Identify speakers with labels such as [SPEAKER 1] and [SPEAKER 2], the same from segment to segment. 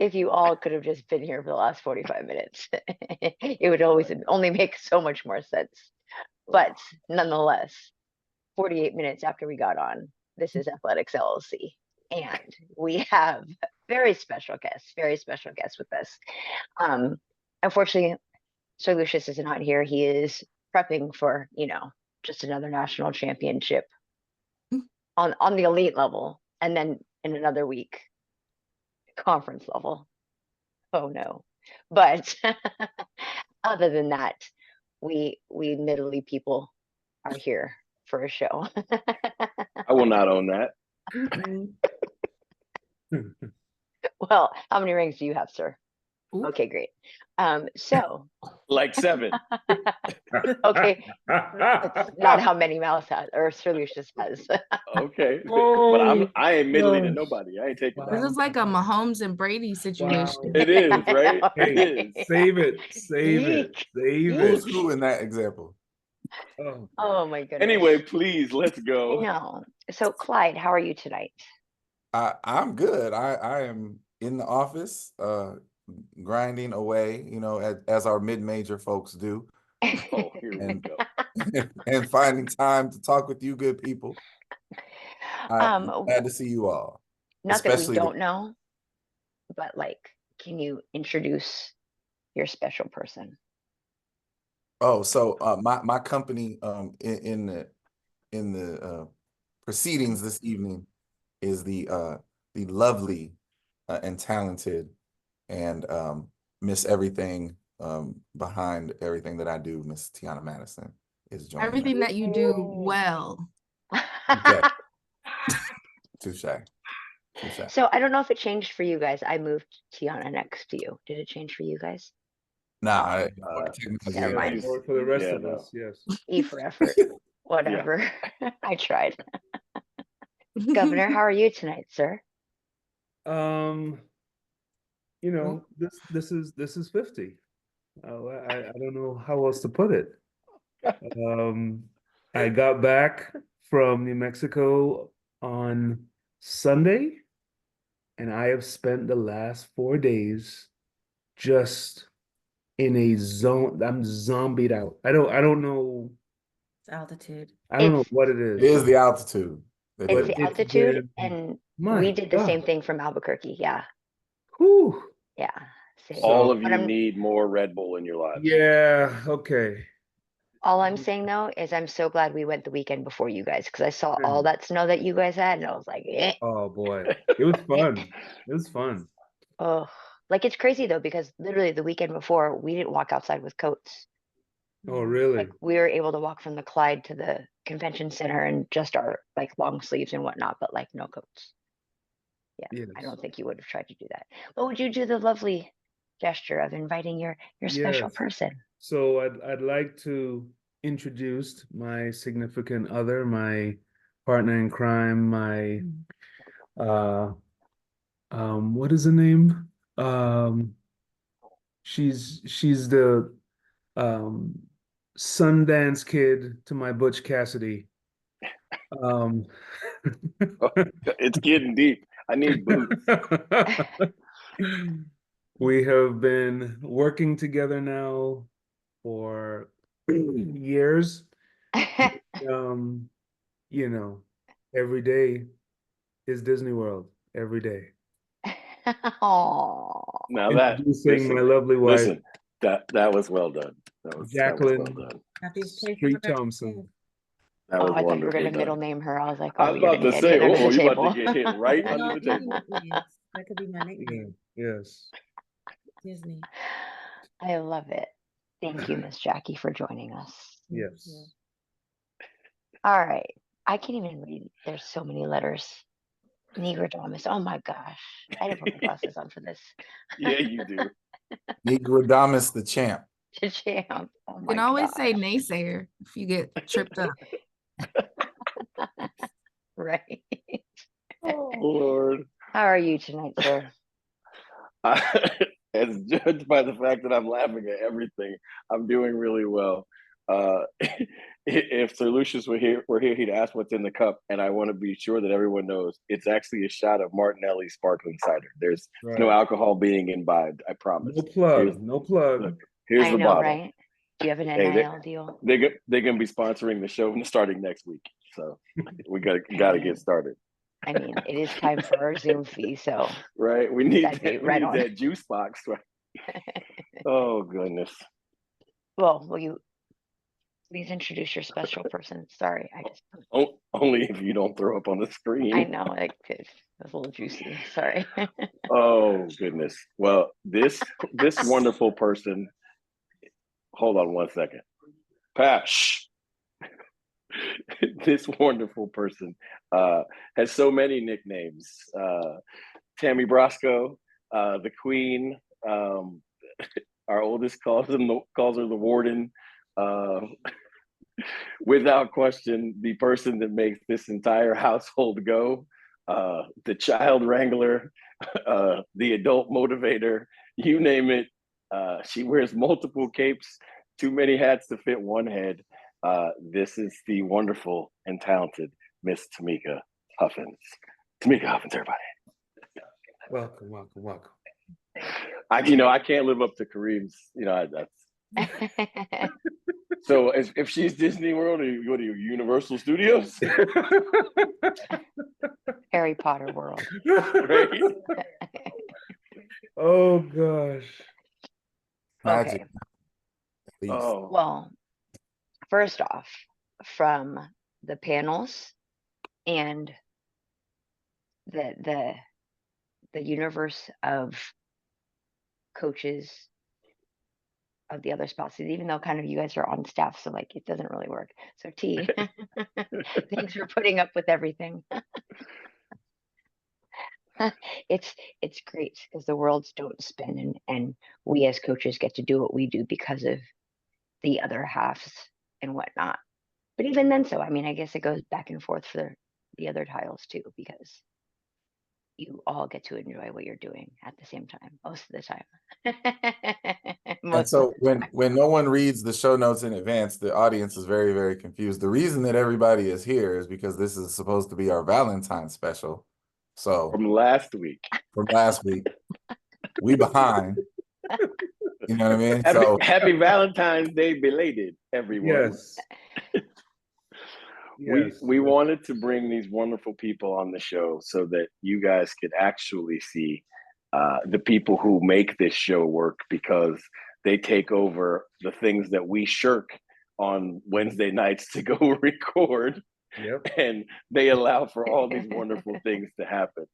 [SPEAKER 1] if you all could have just been here for the last 45 minutes, it would always only make so much more sense. But nonetheless, 48 minutes after we got on, this is Athletics LLC. And we have very special guests with us. Unfortunately, Sir Lucius is not here. He is prepping for, just another national championship on the elite level. And then in another week, conference level. Oh no. But other than that, we middly people are here for a show.
[SPEAKER 2] I will not own that.
[SPEAKER 1] Well, how many rings do you have, sir? Ooh. Okay, great. So
[SPEAKER 2] like 7.
[SPEAKER 1] Okay, that's not how many Mouse has or Sir Lucius has.
[SPEAKER 2] Okay, but I ain't middling to nobody. I ain't taking
[SPEAKER 3] that. This is like a Mahomes and Brady situation.
[SPEAKER 2] Wow. It is, right? It is.
[SPEAKER 4] Save it.
[SPEAKER 5] Who's who in that example?
[SPEAKER 1] Oh my goodness.
[SPEAKER 2] Anyway, please, let's go.
[SPEAKER 1] No. So Clyde, how are you tonight?
[SPEAKER 5] I'm good. I am in the office, grinding away, as our mid-major folks do.
[SPEAKER 2] Oh, here we go.
[SPEAKER 5] And finding time to talk with you good people. I'm glad to see you all.
[SPEAKER 1] Not that we don't know, but can you introduce your special person?
[SPEAKER 5] Oh, so my company in the proceedings this evening is the lovely and talented and Miss Everything behind everything that I do, Miss Tiana Madison is joining.
[SPEAKER 3] Everything that you do well.
[SPEAKER 5] Okay. Touche.
[SPEAKER 1] So I don't know if it changed for you guys. I moved Tiana next to you. Did it change for you guys?
[SPEAKER 5] Nah,
[SPEAKER 1] never mind.
[SPEAKER 4] For the rest of us, yes.
[SPEAKER 1] E for effort. Whatever. I tried. Governor, how are you tonight, sir?
[SPEAKER 4] This is 50. I don't know how else to put it. I got back from New Mexico on Sunday, and I have spent the last 4 days just in a zone. I'm zombied out. I don't know.
[SPEAKER 6] It's altitude.
[SPEAKER 4] I don't know what it is.
[SPEAKER 5] It is the altitude.
[SPEAKER 1] It's the altitude, and we did the same thing from Albuquerque. Yeah.
[SPEAKER 4] Whew.
[SPEAKER 1] Yeah.
[SPEAKER 2] All of you need more Red Bull in your life.
[SPEAKER 4] Yeah. Okay.
[SPEAKER 1] All I'm saying though is I'm so glad we went the weekend before you guys, because I saw all that snow that you guys had, and I was like, eh.
[SPEAKER 4] Oh boy, it was fun. It was fun.
[SPEAKER 1] Oh, it's crazy though, because literally the weekend before we didn't walk outside with coats.
[SPEAKER 4] Oh really?
[SPEAKER 1] We were able to walk from the Clyde to the convention center and just our long sleeves and whatnot, but no coats. Yeah, yes. I don't think you would have tried to do that. But would you do the lovely gesture of inviting your special person?
[SPEAKER 4] So I'd like to introduce my significant other, my partner in crime, my what is the name? She's the Sundance Kid to my Butch Cassidy.
[SPEAKER 2] It's getting deep. I need boots.
[SPEAKER 4] We have been working together now for years. Every day is Disney World. Every day.
[SPEAKER 1] Aww.
[SPEAKER 2] Now
[SPEAKER 4] introducing my lovely wife.
[SPEAKER 2] Listen, that was well done.
[SPEAKER 4] Jacqueline
[SPEAKER 6] Street
[SPEAKER 4] Thompson.
[SPEAKER 1] I thought you were going to middle name her. I was like,
[SPEAKER 2] I was about to say, you about to get hit right under the table.
[SPEAKER 6] That could be my nickname.
[SPEAKER 4] Yes.
[SPEAKER 6] Disney.
[SPEAKER 1] I love it. Thank you, Miss Jackie, for joining us.
[SPEAKER 4] Yes.
[SPEAKER 1] All right. I can't even read. There's so many letters. Negrodamus. Oh my gosh. I didn't put my glasses on for this.
[SPEAKER 2] Yeah, you do.
[SPEAKER 5] Negrodamus the champ.
[SPEAKER 1] The champ. Oh
[SPEAKER 3] you can always say naysayer if you get tripped up.
[SPEAKER 1] Right.
[SPEAKER 2] Oh, Lord.
[SPEAKER 1] How are you tonight, sir?
[SPEAKER 2] As judged by the fact that I'm laughing at everything, I'm doing really well. if Sir Lucius were here, he'd ask what's in the cup, and I want to be sure that everyone knows it's actually a shot of Martinelli sparkling cider. There's no
[SPEAKER 4] Right.
[SPEAKER 2] alcohol being imbibed. I promise.
[SPEAKER 4] No plug.
[SPEAKER 2] Here's-
[SPEAKER 4] No plug.
[SPEAKER 2] Look, here's
[SPEAKER 1] I
[SPEAKER 2] the
[SPEAKER 1] know,
[SPEAKER 2] bottle.
[SPEAKER 1] right? Do you have an
[SPEAKER 2] Hey,
[SPEAKER 1] NIL deal?
[SPEAKER 2] They're gonna be sponsoring the show starting next week, so we gotta get started.
[SPEAKER 1] I mean, it is time for our Zoom fee, so
[SPEAKER 2] Right? We need
[SPEAKER 1] That'd be
[SPEAKER 2] that,
[SPEAKER 1] right on.
[SPEAKER 2] that juice box. Right? Oh goodness.
[SPEAKER 1] well, will you please introduce your special person? Sorry, I just
[SPEAKER 2] Only if you don't throw up on the screen.
[SPEAKER 1] I know it was a little juicy. Sorry.
[SPEAKER 2] Oh goodness. Well, this wonderful person. Hold on one second. Pat. Shh. This wonderful person has so many nicknames. Tammy Brosco, the Queen. Our oldest calls her the Warden. Without question, the person that makes this entire household go. The child wrangler, the adult motivator, you name it. She wears multiple capes, too many hats to fit one head. This is the wonderful and talented Miss Tamika Huffins. Tamika Huffins, everybody.
[SPEAKER 4] Welcome, welcome, welcome.
[SPEAKER 2] I can't live up to Kareem's. That's so. If she's Disney World, or you go to Universal Studios,
[SPEAKER 1] Harry Potter world.
[SPEAKER 2] right?
[SPEAKER 4] Oh gosh.
[SPEAKER 5] Magic.
[SPEAKER 1] Okay.
[SPEAKER 5] At least.
[SPEAKER 2] Oh,
[SPEAKER 1] Well, first off, from the panels and the universe of coaches of the other spouses, even though kind of you guys are on staff, so like it doesn't really work. So T, thanks for putting up with everything. It's great because the worlds don't spin, and we as coaches get to do what we do because of the other halves and whatnot. But even then, so I mean, I guess it goes back and forth for the other tiles too, because you all get to enjoy what you're doing at the same time most of the time.
[SPEAKER 5] And
[SPEAKER 1] Most of
[SPEAKER 5] so
[SPEAKER 1] the time.
[SPEAKER 5] when no one reads the show notes in advance, the audience is very, very confused. The reason that everybody is here is because this is supposed to be our Valentine's special. So
[SPEAKER 2] from last week.
[SPEAKER 5] from last week, we behind. You know what I mean?
[SPEAKER 2] Happy,
[SPEAKER 5] So
[SPEAKER 2] happy Valentine's Day belated, everyone.
[SPEAKER 4] Yes.
[SPEAKER 2] We wanted to bring these wonderful people on the show so that you guys could actually see the people who make this show work, because they take over the things that we shirk on Wednesday nights to go record.
[SPEAKER 4] Yep.
[SPEAKER 2] And they allow for all these wonderful things to happen.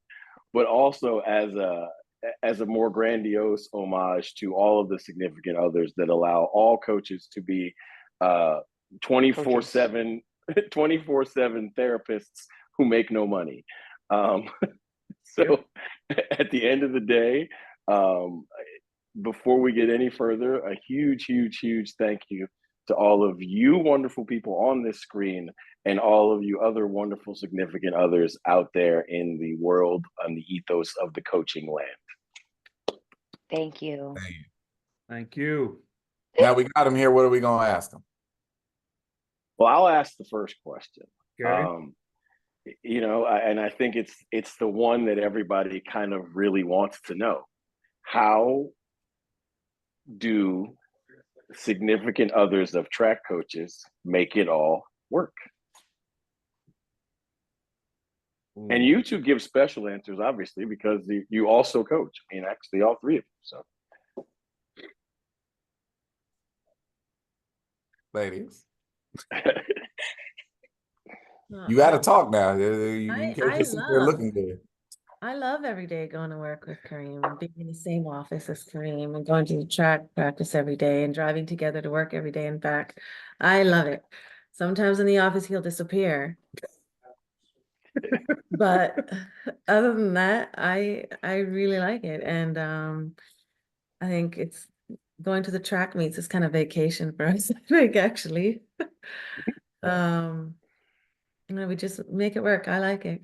[SPEAKER 2] But also as a more grandiose homage to all of the significant others that allow all coaches to be 24/7 therapists who make no money. So at the end of the day, before we get any further, a huge thank you to all of you wonderful people on this screen and all of you other wonderful significant others out there in the world and the ethos of the coaching land.
[SPEAKER 1] Thank you.
[SPEAKER 4] Thank you.
[SPEAKER 5] now we got him here. What are we gonna ask him?
[SPEAKER 2] Well, I'll ask the first question.
[SPEAKER 4] Okay.
[SPEAKER 2] And I think it's the one that everybody kind of really wants to know. How do significant others of track coaches make it all work? And you two give special answers, obviously, because you also coach. I mean, actually, all three of you. So,
[SPEAKER 5] Ladies, you got to talk now. You can't just sit there looking good.
[SPEAKER 6] I love every day going to work with Kareem and being in the same office as Kareem and going to the track practice every day and driving together to work every day and back. I love it. Sometimes in the office he'll disappear. But other than that, I really like it. And I think it's going to the track meets is kind of vacation for us, I think, actually. We just make it work. I like it.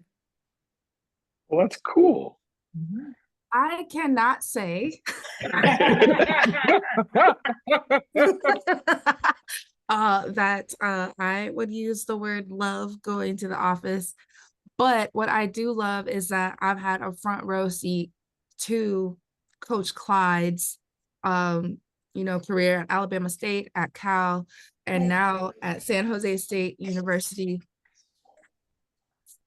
[SPEAKER 2] well, that's cool.
[SPEAKER 3] I cannot say. that I would use the word love going to the office. But what I do love is that I've had a front row seat to Coach Clyde's career at Alabama State, at Cal, and now at San Jose State University.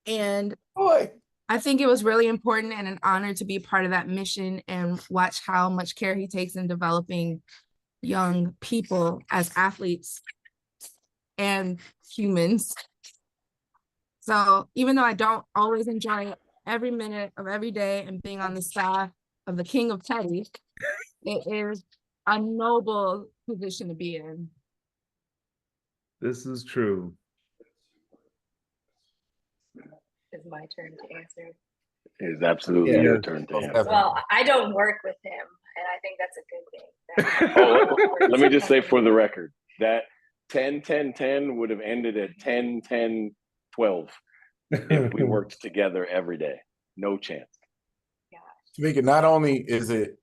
[SPEAKER 3] And
[SPEAKER 5] Boy,
[SPEAKER 3] I think it was really important and an honor to be part of that mission and watch how much care he takes in developing young people as athletes and humans. So even though I don't always enjoy every minute of every day and being on the staff of the King of Teddy, it is a noble position to be in.
[SPEAKER 4] This is true.
[SPEAKER 7] Is my turn to answer.
[SPEAKER 2] It is absolutely
[SPEAKER 4] Yeah.
[SPEAKER 2] your turn to
[SPEAKER 5] Most
[SPEAKER 2] answer.
[SPEAKER 5] definitely.
[SPEAKER 7] Well, I don't work with him, and I think that's a good thing.
[SPEAKER 2] Oh, let me just say for the record that 10-10-10 would have ended at 10-10-12 if we worked together every day. No chance.
[SPEAKER 5] Tamika, not only is it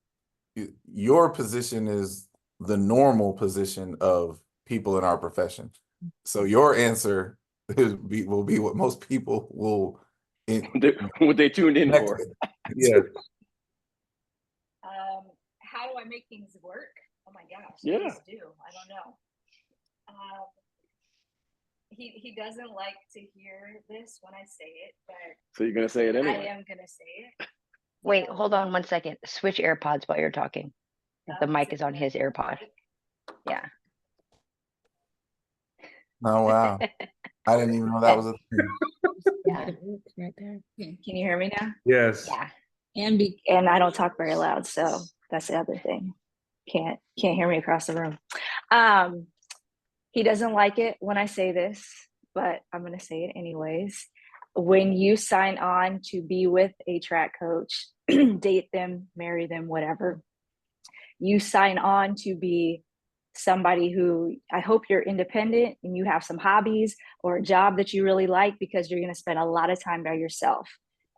[SPEAKER 5] your position is the normal position of people in our profession, so your answer will be what most people will.
[SPEAKER 2] What they tuned in
[SPEAKER 5] connect
[SPEAKER 2] for.
[SPEAKER 5] with.
[SPEAKER 4] Yeah.
[SPEAKER 7] How do I make things work? Oh my gosh,
[SPEAKER 2] Yeah.
[SPEAKER 7] I just do. I don't know. He doesn't like to hear this when I say it, but
[SPEAKER 2] So you're gonna say it
[SPEAKER 7] I
[SPEAKER 2] anyway.
[SPEAKER 7] am gonna say it.
[SPEAKER 1] Wait, hold on 1 second. Switch AirPods while you're talking. The mic is on his AirPod. Yeah.
[SPEAKER 5] Oh wow, I didn't even know that was a thing.
[SPEAKER 1] Yeah.
[SPEAKER 6] Right there.
[SPEAKER 7] Can you hear me now?
[SPEAKER 4] Yes.
[SPEAKER 1] Yeah.
[SPEAKER 7] And I don't talk very loud, so that's the other thing. Can't hear me across the room. He doesn't like it when I say this, but I'm gonna say it anyways. When you sign on to be with a track coach, date them, marry them, whatever, you sign on to be somebody who, I hope you're independent and you have some hobbies or a job that you really like, because you're going to spend a lot of time by yourself.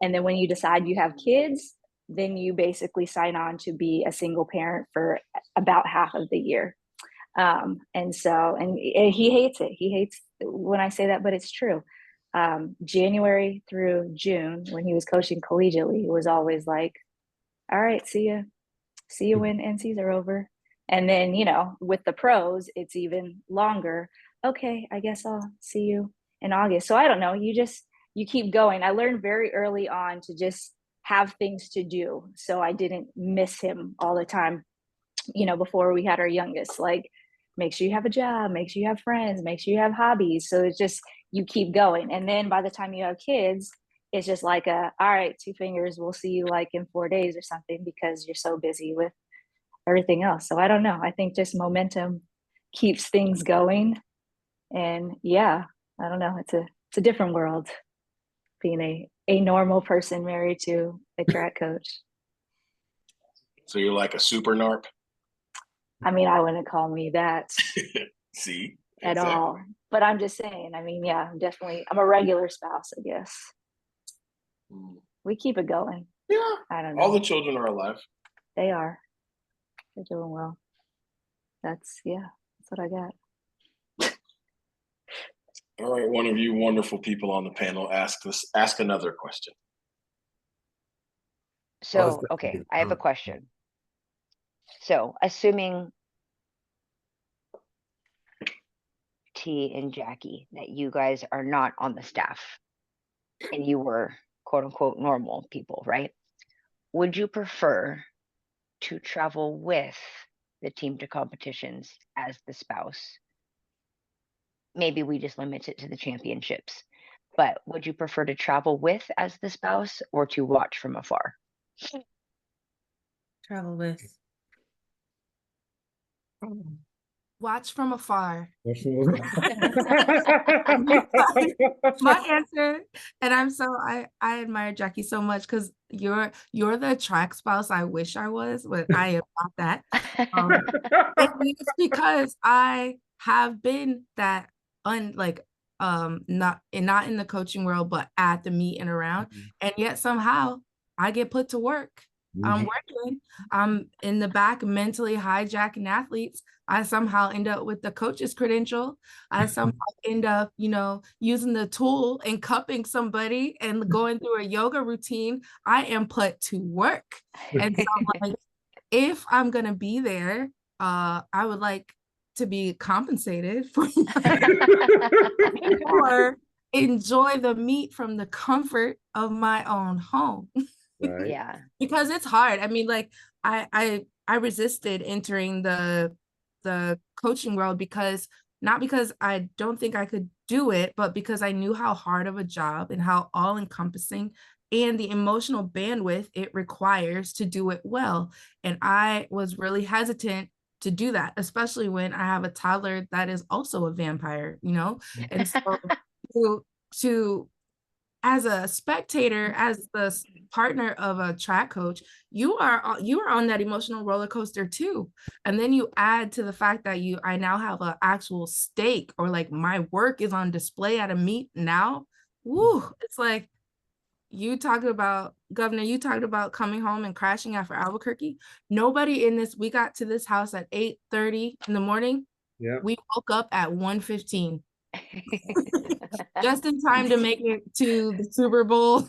[SPEAKER 7] And then when you decide you have kids, then you basically sign on to be a single parent for about half of the year. And he hates it. He hates when I say that, but it's true. January through June, when he was coaching collegiately, he was always like, all right, see you when NCs are over. And then, with the pros, it's even longer. Okay, I guess I'll see you in August. So I don't know. You keep going. I learned very early on to just have things to do, so I didn't miss him all the time. Before we had our youngest, like, make sure you have a job, make sure you have friends, make sure you have hobbies. So it's just, you keep going. And then by the time you have kids, it's just like all right, 2 fingers, we'll see you like in 4 days or something, because you're so busy with everything else. So I don't know. I think just momentum keeps things going. And yeah, I don't know. It's a different world being a normal person married to a track coach.
[SPEAKER 8] So you're like a super narp?
[SPEAKER 7] I mean, I wouldn't call me that
[SPEAKER 8] See?
[SPEAKER 7] at
[SPEAKER 8] Exactly.
[SPEAKER 7] all. But I'm just saying, yeah, I'm a regular spouse, I guess.
[SPEAKER 8] Mm.
[SPEAKER 7] We keep it going.
[SPEAKER 8] Yeah.
[SPEAKER 7] I don't know.
[SPEAKER 8] All the children are alive.
[SPEAKER 7] They are. They're doing well. That's what I got.
[SPEAKER 8] All right, one of you wonderful people on the panel ask another question.
[SPEAKER 1] So, okay, I have a question. So, assuming T and Jackie, that you guys are not on the staff and you were quote unquote normal people, right? Would you prefer to travel with the team to competitions as the spouse? Maybe we just limit it to the championships, but would you prefer to travel with as the spouse or to watch from afar?
[SPEAKER 6] Travel with.
[SPEAKER 3] Watch from afar.
[SPEAKER 4] My
[SPEAKER 3] My answer, and I admire Jackie so much, because you're the track spouse I wish I was, but I am not that. And it's because I have been that not in the coaching world, but at the meet and around, and yet somehow I get put to work I'm working. I'm in the back mentally hijacking athletes. I somehow end up with the coach's credential. I somehow end up, using the tool and cupping somebody and going through a yoga routine. I am put to work. And so like, if I'm going to be there, I would like to be compensated for or enjoy the meat from the comfort of my own home.
[SPEAKER 4] Right.
[SPEAKER 1] Yeah.
[SPEAKER 3] Because it's hard. I mean, like I resisted entering the coaching world because not because I don't think I could do it, but because I knew how hard of a job and how all encompassing and the emotional bandwidth it requires to do it well. And I was really hesitant to do that, especially when I have a toddler that is also a vampire, And so to as a spectator, as the partner of a track coach, you are on that emotional roller coaster too. And then you add to the fact that I now have an actual stake, or like my work is on display at a meet now. Woo, it's like you talked about, Governor, you talked about coming home and crashing after Albuquerque. Nobody in this, we got to this house at 8:30 in the morning.
[SPEAKER 4] Yeah.
[SPEAKER 3] We woke up at 1:15. Just in time to make it to the Super Bowl,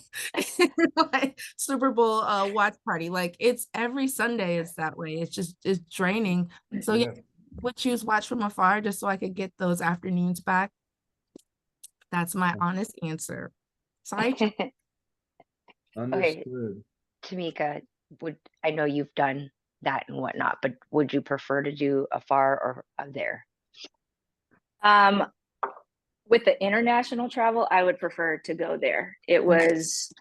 [SPEAKER 3] Super Bowl watch party. Like it's every Sunday is that way. It's draining. So yeah, would choose watch from afar just so I could get those afternoons back. That's my honest answer. Sorry.
[SPEAKER 4] Understood.
[SPEAKER 1] Tamika, I know you've done that and whatnot, but would you prefer to do afar or there?
[SPEAKER 7] With the international travel, I would prefer to go there. It was,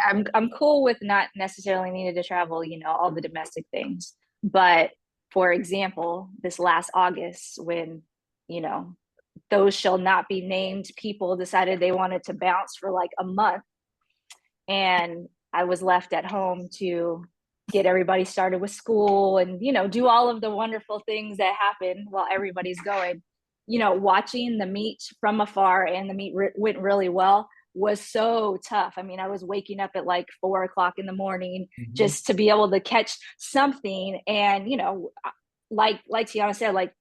[SPEAKER 7] I'm cool with not necessarily needed to travel, all the domestic things. But for example, this last August when, those shall not be named people decided they wanted to bounce for like a month. And I was left at home to get everybody started with school and, do all of the wonderful things that happen while everybody's going. Watching the meet from afar and the meet went really well was so tough. I mean, I was waking up at like 4:00 in the morning just to be able to catch something. And, like Tiana said, like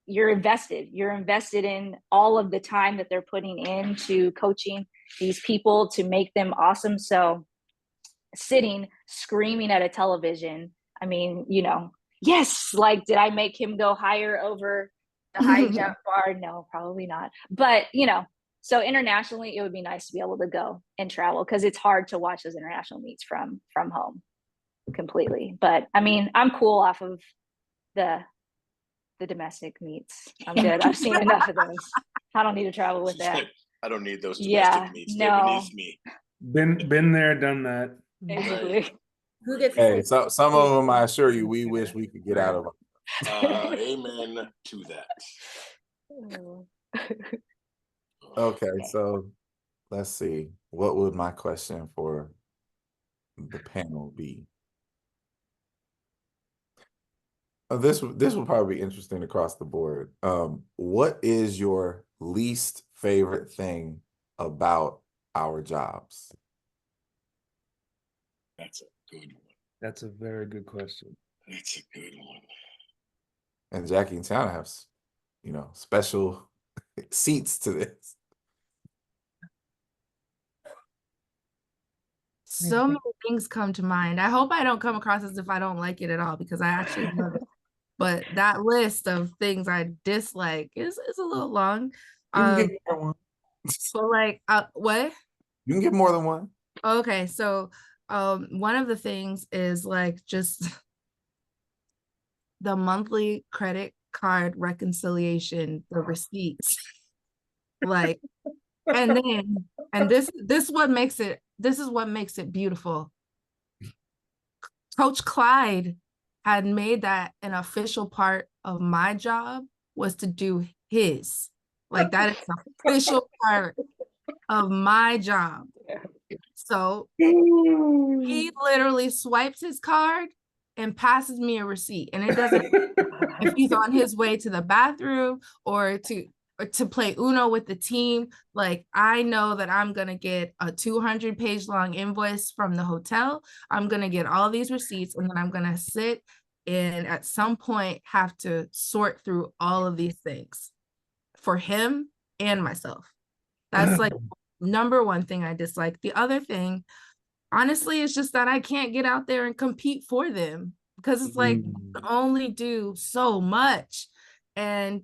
[SPEAKER 7] you're invested in all of the time that they're putting into coaching these people to make them awesome. So sitting, screaming at a television, I mean, yes, like, did I make him go higher over the high jump bar? No, probably not. But, so internationally, it would be nice to be able to go and travel because it's hard to watch those international meets from home completely. But I mean, I'm cool off of the domestic meets. I'm good. I've seen enough of those. I don't need to travel with that.
[SPEAKER 8] I don't need those domestic meets. They're beneath me.
[SPEAKER 4] Been there, done that.
[SPEAKER 7] Basically.
[SPEAKER 8] Right.
[SPEAKER 6] Who gets
[SPEAKER 5] Hey, so some of them, I assure you, we wish we could get out of.
[SPEAKER 8] Amen to that.
[SPEAKER 5] Okay, so let's see. What would my question for the panel be? This will probably be interesting across the board. What is your least favorite thing about our jobs?
[SPEAKER 8] That's a good one.
[SPEAKER 4] That's a very good question.
[SPEAKER 8] That's a good one.
[SPEAKER 5] And Jackie and Tiana have, special seats to this.
[SPEAKER 3] So many things come to mind. I hope I don't come across as if I don't like it at all because I actually love it. But that list of things I dislike is a little long.
[SPEAKER 5] You can give more than one.
[SPEAKER 3] So like what?
[SPEAKER 5] You can give more than one.
[SPEAKER 3] Okay, so one of the things is like just the monthly credit card reconciliation, the receipts. Like, and this is what makes it beautiful. Coach Clyde had made that an official part of my job was to do his. Like that is an official part of my job. So he literally swipes his card and passes me a receipt. And it doesn't if he's on his way to the bathroom or to to play Uno with the team. Like, I know that I'm going to get a 200-page long invoice from the hotel. I'm going to get all these receipts, and then I'm going to sit and at some point have to sort through all of these things for him and myself. That's like number one thing I dislike. The other thing, honestly, is just that I can't get out there and compete for them, because it's like you can only do so much. And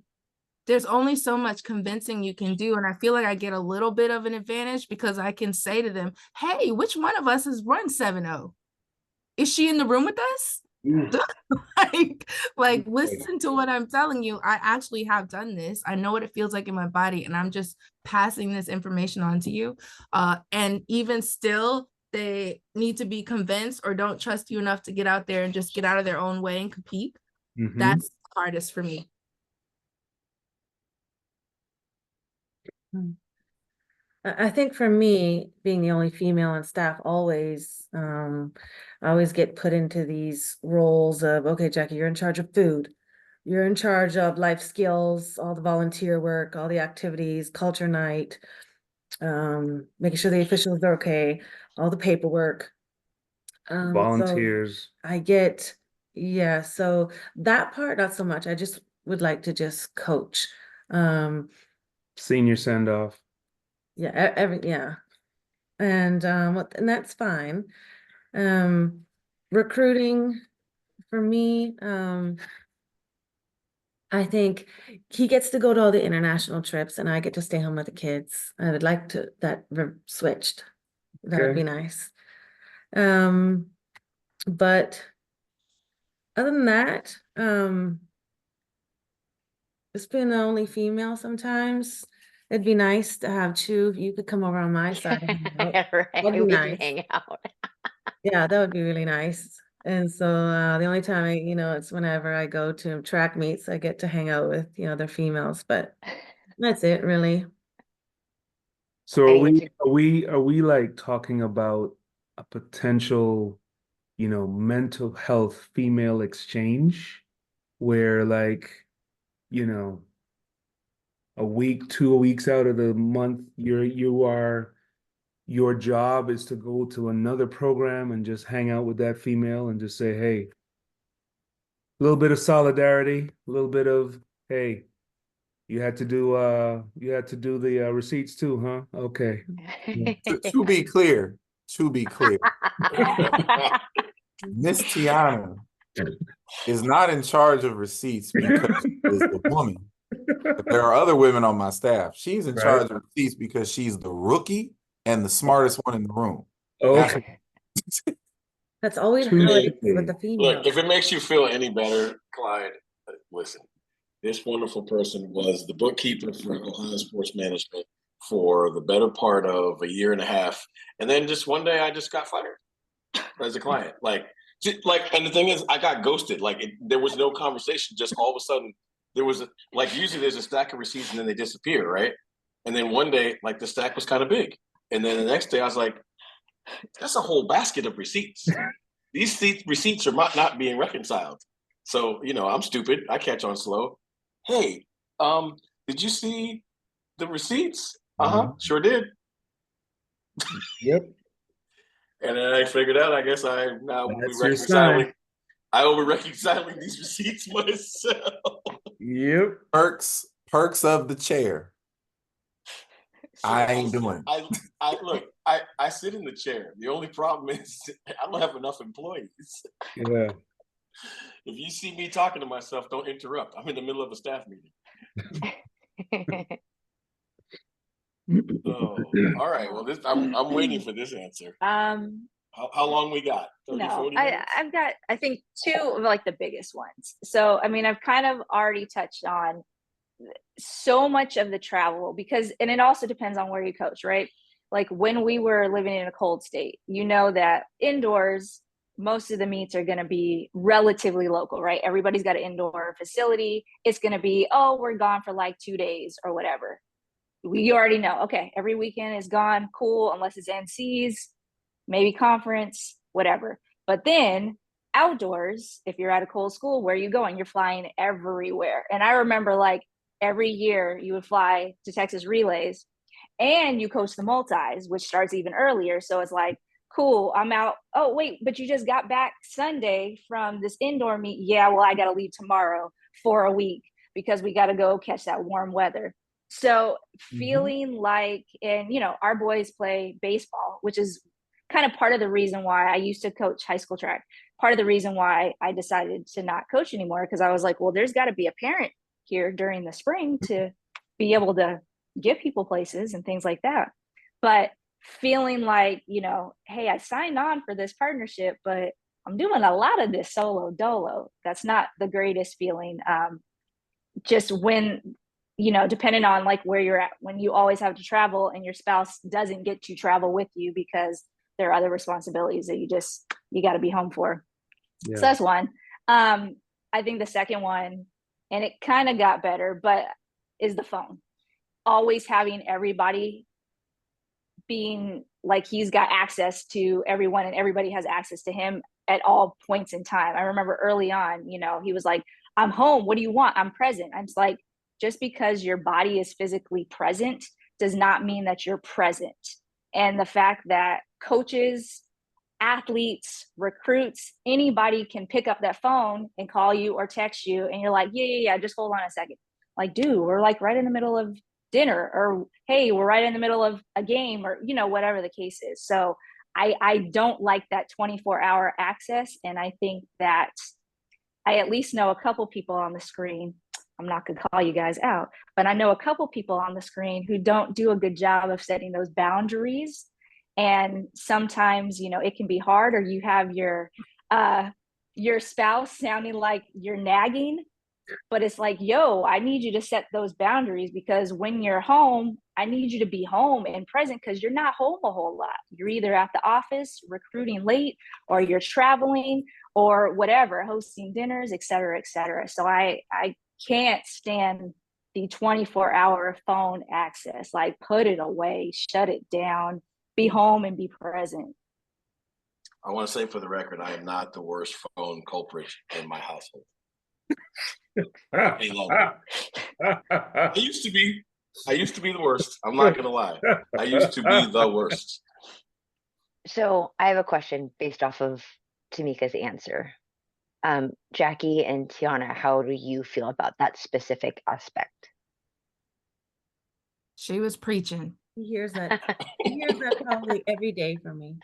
[SPEAKER 3] there's only so much convincing you can do. And I feel like I get a little bit of an advantage because I can say to them, hey, which one of us has run 7-0? Is she in the room with us? like listen to what I'm telling you. I actually have done this. I know what it feels like in my body, and I'm just passing this information on to you. And even still, they need to be convinced or don't trust you enough to get out there and just get out of their own way and compete. That's the hardest for me.
[SPEAKER 6] I think for me, being the only female on staff, always, I always get put into these roles of, okay, Jackie, you're in charge of food. You're in charge of life skills, all the volunteer work, all the activities, culture night, making sure the officials are okay, all the paperwork.
[SPEAKER 4] Volunteers.
[SPEAKER 6] So I get, yeah, so that part, not so much. I just would like to just coach.
[SPEAKER 4] Senior send off.
[SPEAKER 6] Yeah, yeah. And that's fine. Recruiting for me, I think he gets to go to all the international trips and I get to stay home with the kids. I would like to that switched. That would be nice. But other than that, just being the only female sometimes. It'd be nice to have Chu. You could come over on my side.
[SPEAKER 1] Right,
[SPEAKER 6] That'd be
[SPEAKER 1] we
[SPEAKER 6] nice.
[SPEAKER 1] can hang out.
[SPEAKER 6] Yeah, that would be really nice. And so the only time it's whenever I go to track meets, I get to hang out with, other females, but that's it really.
[SPEAKER 4] So
[SPEAKER 1] I get
[SPEAKER 4] are we like talking about a potential, mental health female exchange where like, a week, 2 weeks out of the month, your job is to go to another program and just hang out with that female and just say, hey, a little bit of solidarity, a little bit of, hey, you had to do the receipts too, huh? Okay.
[SPEAKER 5] To be clear, Miss Tiana is not in charge of receipts because she is the woman. But there are other women on my staff. She's in charge of receipts because she's the rookie and the smartest one in the room.
[SPEAKER 4] Okay.
[SPEAKER 6] That's always how it is with the
[SPEAKER 8] Look,
[SPEAKER 6] female.
[SPEAKER 8] if it makes you feel any better, Clyde, listen, this wonderful person was the bookkeeper for Ohio Sports Management for the better part of a year and a half. And then just one day I just got fired as a client. And the thing is, I got ghosted. There was no conversation. Just all of a sudden, there was usually there's a stack of receipts and then they disappear, right? And then one day, the stack was kind of big. And then the next day I was like, that's a whole basket of receipts. These receipts are not being reconciled. So, I'm stupid. I catch on slow. Hey, did you see the receipts? Sure did.
[SPEAKER 4] Yep.
[SPEAKER 8] And then I figured out, I guess I will be reconciling these receipts myself.
[SPEAKER 4] Yep.
[SPEAKER 5] Perks of the chair.
[SPEAKER 8] So
[SPEAKER 5] I ain't doing it.
[SPEAKER 8] I sit in the chair. The only problem is I don't have enough employees.
[SPEAKER 4] Yeah.
[SPEAKER 8] If you see me talking to myself, don't interrupt. I'm in the middle of a staff meeting. So, all right. Well, I'm waiting for this answer. How long we got? 30, 40 minutes?
[SPEAKER 7] I've got, I think, two of the biggest ones. So, I mean, I've kind of already touched on so much of the travel and it also depends on where you coach, right? Like when we were living in a cold state, that indoors, most of the meets are going to be relatively local, right? Everybody's got an indoor facility. It's going to be, we're gone for 2 days or whatever. You already know, okay, every weekend is gone, cool, unless it's NCs, maybe conference, whatever. But then outdoors, if you're at a cold school, where are you going? You're flying everywhere. And I remember every year you would fly to Texas relays and you coach the multis, which starts even earlier. So it's like, cool, I'm out. Oh, wait, but you just got back Sunday from this indoor meet. Yeah, well, I got to leave tomorrow for a week because we got to go catch that warm weather. So feeling like, and, you know, our boys play baseball, which is kind of part of the reason why I used to coach high school track. Part of the reason why I decided to not coach anymore, because I was like, well, there's got to be a parent here during the spring to be able to get people places and things like that. But feeling like, you know, hey, I signed on for this partnership, but I'm doing a lot of this solo dolo. That's not the greatest feeling. Just when, you know, depending on like where you're at, when you always have to travel and your spouse doesn't get to travel with you because there are other responsibilities that you got to be home for.
[SPEAKER 4] Yeah.
[SPEAKER 7] So that's one. I think the second one, and it kind of got better, but is the phone. Always having everybody being like he's got access to everyone and everybody has access to him at all points in time. I remember early on, you know, he was like, I'm home. What do you want? I'm present. I'm just like, just because your body is physically present does not mean that you're present. And the fact that coaches, athletes, recruits, anybody can pick up that phone and call you or text you and you're like, yeah, just hold on a second. Like, dude, we're like right in the middle of dinner, or hey, we're right in the middle of a game, or, you know, whatever the case is. So I don't like that 24-hour access. And I think that I at least know a couple people on the screen. I'm not going to call you guys out, but I know a couple people on the screen who don't do a good job of setting those boundaries. And sometimes, you know, it can be hard, or you have your spouse sounding like you're nagging, but it's like, yo, I need you to set those boundaries, because when you're home, I need you to be home and present, because you're not home a whole lot. You're either at the office recruiting late, or you're traveling, or whatever, hosting dinners, et cetera, et cetera. So I can't stand the 24-hour phone access. Like, put it away, shut it down, be home and be present.
[SPEAKER 8] I want to say for the record, I am not the worst phone culprit in my household. Any longer. I used to be the worst. I'm not gonna lie. I used to be the worst.
[SPEAKER 1] So I have a question based off of Tamika's answer. Jackie and Tiana, how do you feel about that specific aspect?
[SPEAKER 3] She was preaching.
[SPEAKER 6] He hears that. He hears that probably every day from me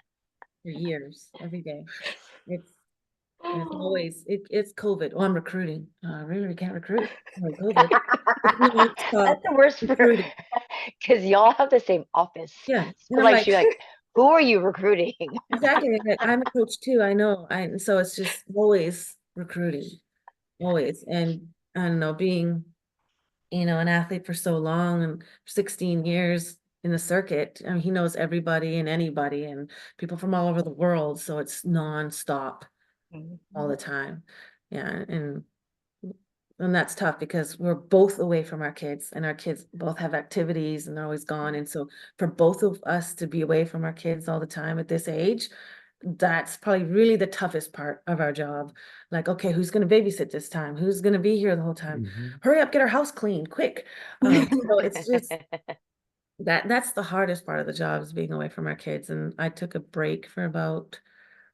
[SPEAKER 6] for years, every day. And it's always it's COVID. Oh, I'm recruiting. Really, we can't recruit. Oh, COVID.
[SPEAKER 1] That's the worst because y'all have the same office.
[SPEAKER 6] Yeah.
[SPEAKER 1] So
[SPEAKER 6] And I'm
[SPEAKER 1] like, she's like, who are you recruiting?
[SPEAKER 6] exactly. I'm a coach too. I know. So it's just always recruiting, always. And I don't know, being, you know, an athlete for so long and 16 years in the circuit. I mean, he knows everybody and anybody and people from all over the world. So it's nonstop all the time. Yeah. And that's tough because we're both away from our kids, and our kids both have activities and they're always gone. And so for both of us to be away from our kids all the time at this age, that's probably really the toughest part of our job. Like, okay, who's going to babysit this time? Who's going to be here the whole time? Hurry up, get our house clean, quick. So it's just that's the hardest part of the job, is being away from our kids. And I took a break for about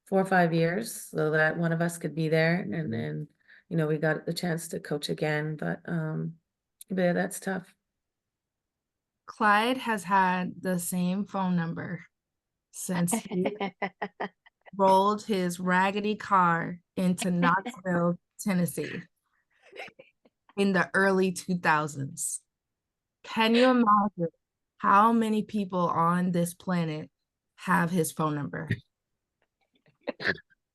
[SPEAKER 6] 4 or 5 years so that one of us could be there. And then, you know, we got the chance to coach again, but yeah, that's tough.
[SPEAKER 3] Clyde has had the same phone number since he rolled his raggedy car into Knoxville, Tennessee in the early 2000s. Can you imagine how many people on this planet have his phone number?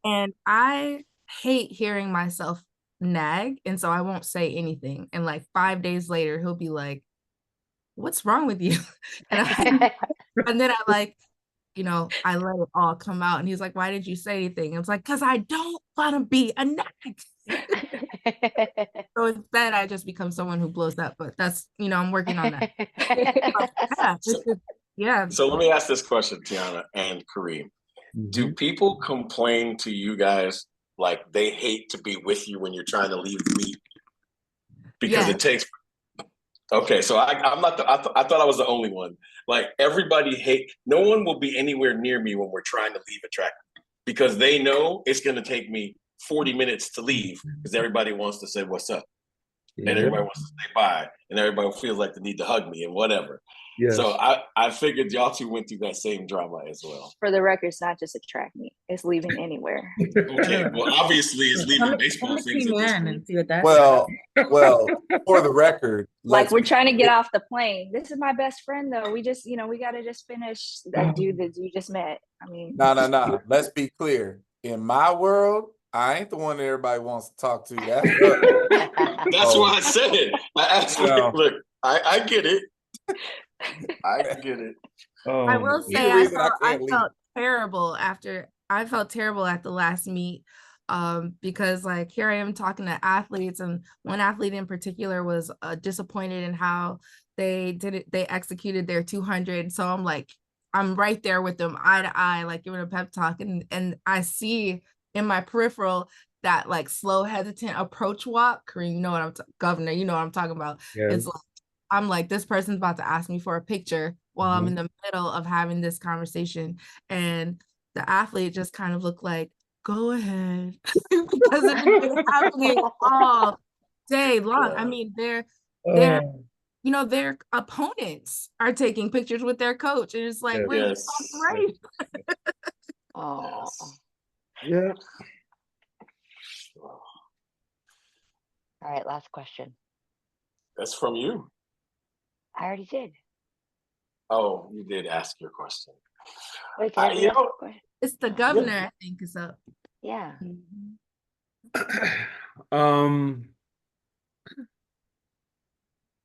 [SPEAKER 3] And I hate hearing myself nag, and so I won't say anything. And like 5 days later, he'll be like, what's wrong with you? And then I like, you know, I let it all come out. And he's like, why did you say anything? And it's like, because I don't want to be a nag. So instead, I just become someone who blows up. But that's, you know, I'm working on that. Yeah.
[SPEAKER 8] So let me ask this question, Tiana and Kareem. Do people complain to you guys like they hate to be with you when you're trying to leave the meet? Because it takes Okay, so I'm not. I thought I was the only one. Like everybody hate. No one will be anywhere near me when we're trying to leave a track because they know it's going to take me 40 minutes to leave because everybody wants to say what's up and
[SPEAKER 4] Yeah.
[SPEAKER 8] everybody wants to say bye and everybody feels like they need to hug me and whatever.
[SPEAKER 4] Yes.
[SPEAKER 8] So I figured y'all two went through that same drama as well.
[SPEAKER 7] For the record, it's not just a track meet; it's leaving anywhere.
[SPEAKER 8] Okay, well obviously it's leaving baseball
[SPEAKER 6] Come to
[SPEAKER 8] things at this
[SPEAKER 6] Queen Anne
[SPEAKER 8] point.
[SPEAKER 6] and see what that's
[SPEAKER 5] Well, for the record,
[SPEAKER 7] Like
[SPEAKER 5] let's
[SPEAKER 7] we're
[SPEAKER 5] be
[SPEAKER 7] trying to get
[SPEAKER 5] clear.
[SPEAKER 7] off the plane. This is my best friend, though. We just, we got to just finish that dude that you just met. I mean,
[SPEAKER 5] No. Let's be clear. In my world, I ain't the one that everybody wants to talk to. That's her.
[SPEAKER 8] That's why I said it. I asked,
[SPEAKER 5] No.
[SPEAKER 8] look, I get it. I get it.
[SPEAKER 4] Oh,
[SPEAKER 3] I will
[SPEAKER 5] Only
[SPEAKER 3] say
[SPEAKER 5] reason I can't leave.
[SPEAKER 3] felt terrible after I felt terrible at the last meet because like here I am talking to athletes, and one athlete in particular was disappointed in how they executed their 200. So I'm right there with them eye to eye, like giving a pep talk, and I see in my peripheral that like slow hesitant approach walk. Kareem, you know what Governor, you know what I'm talking about.
[SPEAKER 4] yes.
[SPEAKER 3] It's like I'm like, this person's about to ask me for a picture while I'm in the middle of having this conversation. And the athlete just kind of looked like, go ahead. Because it's been happening all day long. I mean, they're their opponents are taking pictures with their coach. And it's like, wait,
[SPEAKER 8] Yes.
[SPEAKER 3] right.
[SPEAKER 1] Oh,
[SPEAKER 4] Yeah.
[SPEAKER 1] all right, last question.
[SPEAKER 8] That's from you.
[SPEAKER 1] I already did.
[SPEAKER 8] Oh, you did ask your question.
[SPEAKER 1] Wait, did
[SPEAKER 8] You
[SPEAKER 1] ask
[SPEAKER 8] know-
[SPEAKER 1] a question?
[SPEAKER 3] It's the governor, I think, is up.
[SPEAKER 1] Yeah.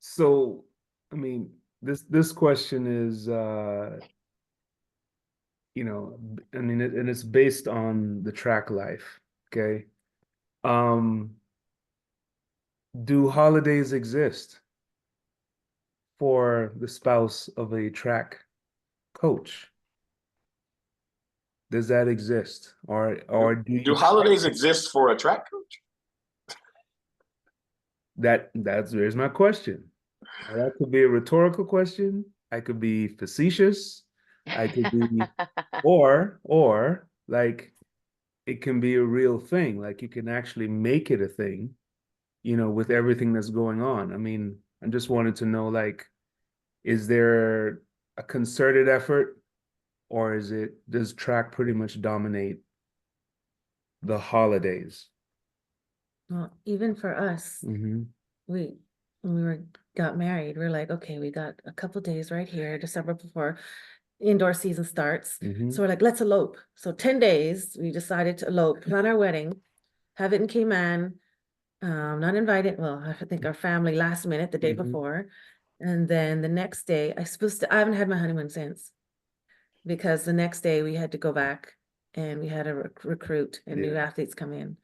[SPEAKER 4] So, I mean, this question is, I mean, and it's based on the track life. Okay. Do holidays exist for the spouse of a track coach? Does that exist, or do
[SPEAKER 8] Do holidays exist for a track coach?
[SPEAKER 4] There's my question. Now, that could be a rhetorical question. I could be facetious. I could be, or like it can be a real thing. Like you can actually make it a thing, with everything that's going on. I mean, I just wanted to know, like, is there a concerted effort, or does track pretty much dominate the holidays?
[SPEAKER 6] Well, even for us, when we got married, we're like, okay, we got a couple days right here, December before indoor season starts. So we're like, let's elope. So 10 days, we decided to elope, plan our wedding, have it in Cayman, not invited. Well, I think our family last minute, the day before. And then the next day, I haven't had my honeymoon since, because the next day we had to go back and we had to recruit and new athletes come in.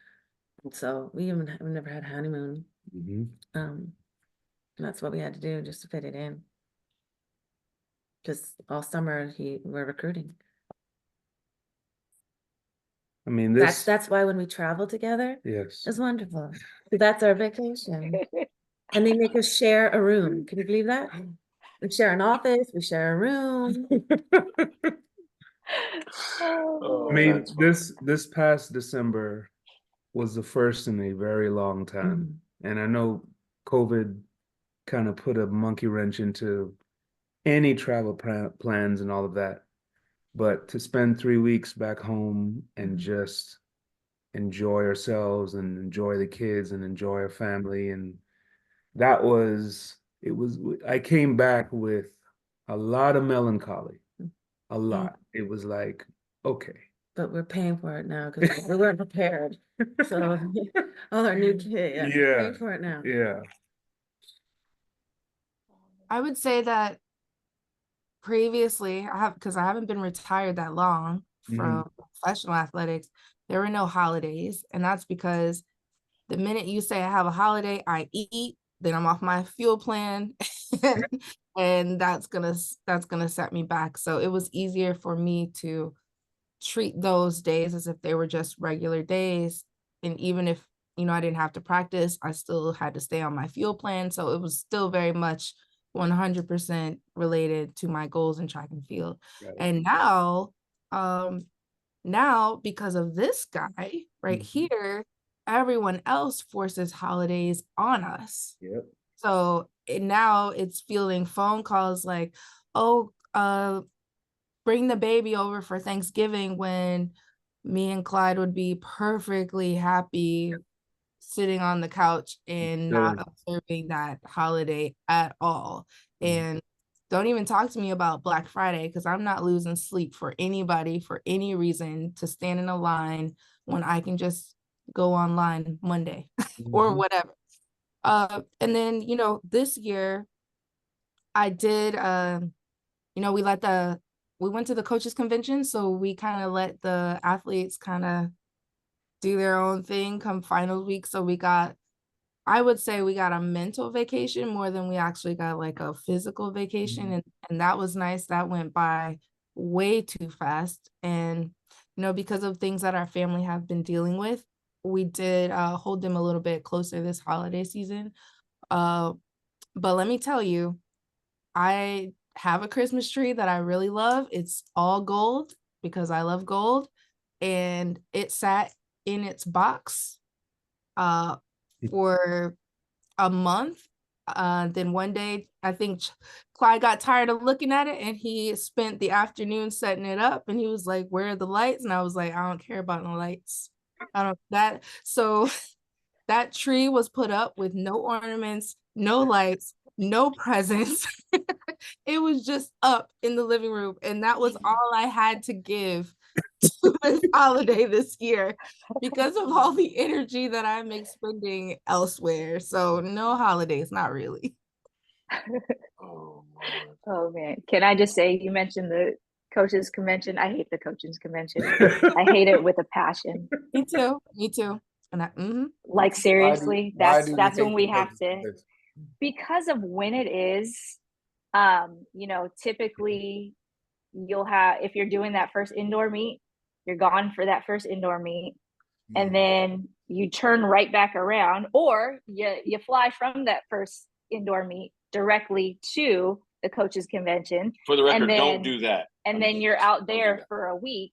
[SPEAKER 6] And so we've never had a honeymoon. And that's what we had to do just to fit it in. Just all summer we're recruiting.
[SPEAKER 4] I mean,
[SPEAKER 6] That's why when we travel together,
[SPEAKER 4] yes,
[SPEAKER 6] it's wonderful. That's our vacation. And they make us share a room. Can you believe that? We share an office, we share a room.
[SPEAKER 4] I mean, this past December was the first in a very long time. And I know COVID kind of put a monkey wrench into any travel plans and all of that. But to spend 3 weeks back home and just enjoy ourselves and enjoy the kids and enjoy our family, and I came back with a lot of melancholy, a lot. It was like, okay.
[SPEAKER 6] But we're paying for it now because we weren't prepared. So all our new kids, we're paying for it now.
[SPEAKER 4] Yeah.
[SPEAKER 3] I would say that previously, because I haven't been retired that long from professional athletics, there were no holidays. And that's because the minute you say I have a holiday, I eat, then I'm off my fuel plan. And that's gonna set me back. So it was easier for me to treat those days as if they were just regular days. And even if you know, I didn't have to practice. I still had to stay on my field plan. So it was still very much 100% related to my goals in track and field.
[SPEAKER 4] Right.
[SPEAKER 3] And now because of this guy right here, everyone else forces holidays on us.
[SPEAKER 4] Yep.
[SPEAKER 3] So now it's fielding phone calls like, oh, bring the baby over for Thanksgiving, when me and Clyde would be perfectly happy sitting on the couch and not observing that holiday at all. And don't even talk to me about Black Friday, because I'm not losing sleep for anybody for any reason to stand in a line when I can just go online Monday or whatever. And then, you know, this year I did, you know, we went to the coaches convention. So we kind of let the athletes kind of do their own thing come finals week. So I would say we got a mental vacation more than we actually got like a physical vacation. And that was nice. That went by way too fast. And, you know, because of things that our family have been dealing with, we did hold them a little bit closer this holiday season. But let me tell you, I have a Christmas tree that I really love. It's all gold because I love gold. And it sat in its box for a month. Then one day, I think Clyde got tired of looking at it, and he spent the afternoon setting it up, and he was like, where are the lights? And I was like, I don't care about no lights. So that tree was put up with no ornaments, no lights, no presents. It was just up in the living room, and that was all I had to give to this holiday this year because of all the energy that I'm expending elsewhere. So no holidays, not really.
[SPEAKER 7] Oh man, can I just say, you mentioned the coaches convention. I hate the coaches convention. I hate it with a passion.
[SPEAKER 3] Me too. And
[SPEAKER 7] like seriously,
[SPEAKER 5] why do you
[SPEAKER 7] that's
[SPEAKER 5] hate
[SPEAKER 7] when we
[SPEAKER 5] the
[SPEAKER 7] have
[SPEAKER 5] coaches
[SPEAKER 7] to,
[SPEAKER 5] convention?
[SPEAKER 7] because of when it is. You know, typically you'll have, if you're doing that first indoor meet, you're gone for that first indoor meet, and then you turn right back around, or you fly from that first indoor meet directly to the coaches convention.
[SPEAKER 8] For the record,
[SPEAKER 7] then,
[SPEAKER 8] don't do that.
[SPEAKER 7] And then you're out there for a week.